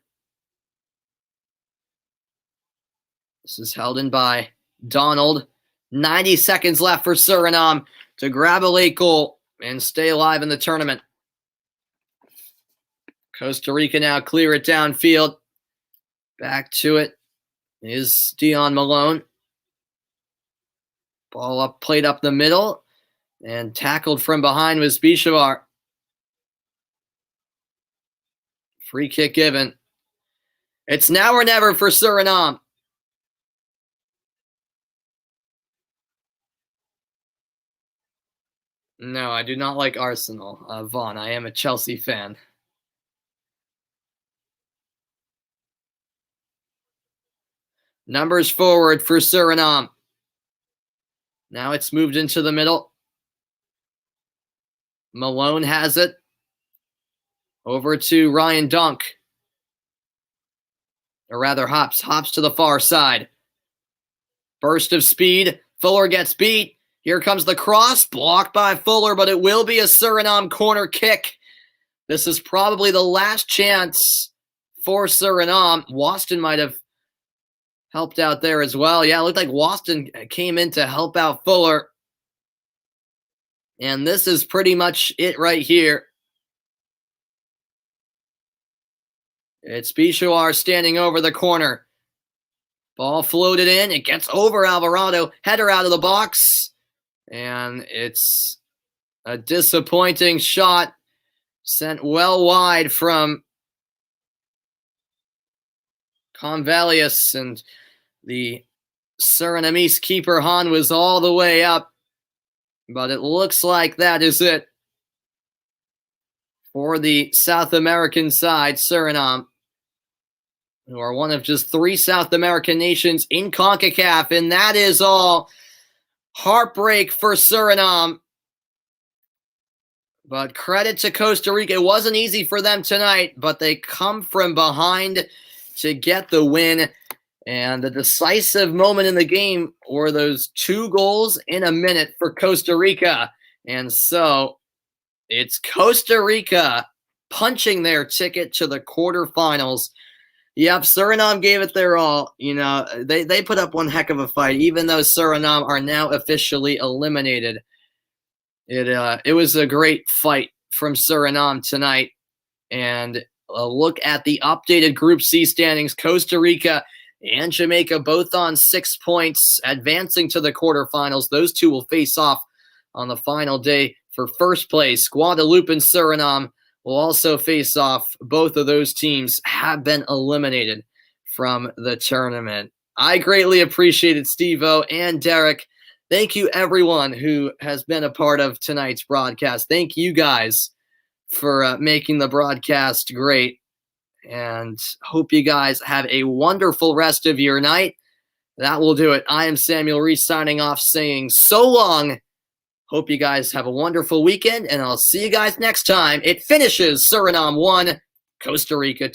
This is held in by Donald. 90 seconds left for Suriname to grab a late goal and stay alive in the tournament. Costa Rica now clear it downfield. Back to it is Dion Malone. Ball up, played up the middle, and tackled from behind was Bishavar. Free kick given. It's now or never for Suriname. No, I do not like Arsenal. Vaughn, I am a Chelsea fan. Numbers forward for Suriname. Now it's moved into the middle. Malone has it. Over to Ryan Donk. Or rather, Hops. Hops to the far side. Burst of speed. Fuller gets beat. Here comes the cross. Blocked by Fuller, but it will be a Suriname corner kick. This is probably the last chance for Suriname. Waston might have helped out there as well. Yeah, it looked like Waston came in to help out Fuller. And this is pretty much it right here. It's Bichouar standing over the corner. Ball floated in. It gets over Alvarado. Header out of the box. And it's a disappointing shot. Sent well wide from Convalius. And the Surinamese keeper, Han, was all the way up. But it looks like that is it for the South American side, Suriname, who are one of just 3 South American nations in CONCACAF, and that is all. Heartbreak for Suriname. But credit to Costa Rica. It wasn't easy for them tonight, but they come from behind to get the win. And the decisive moment in the game were those 2 goals in a minute for Costa Rica. And so it's Costa Rica punching their ticket to the quarterfinals. Yep, Suriname gave it their all. You know, they put up one heck of a fight, even though Suriname are now officially eliminated. It was a great fight from Suriname tonight. And a look at the updated Group C standings. Costa Rica and Jamaica both on 6 points, advancing to the quarterfinals. Those two will face off on the final day for first place. Guadeloupe and Suriname will also face off. Both of those teams have been eliminated from the tournament. I greatly appreciated Steve-O and Derek. Thank you, everyone who has been a part of tonight's broadcast. Thank you guys for making the broadcast great. And hope you guys have a wonderful rest of your night. That will do it. I am Samuel Reese signing off, saying so long. Hope you guys have a wonderful weekend, and I'll see you guys next time. It finishes Suriname 1, Costa Rica 2.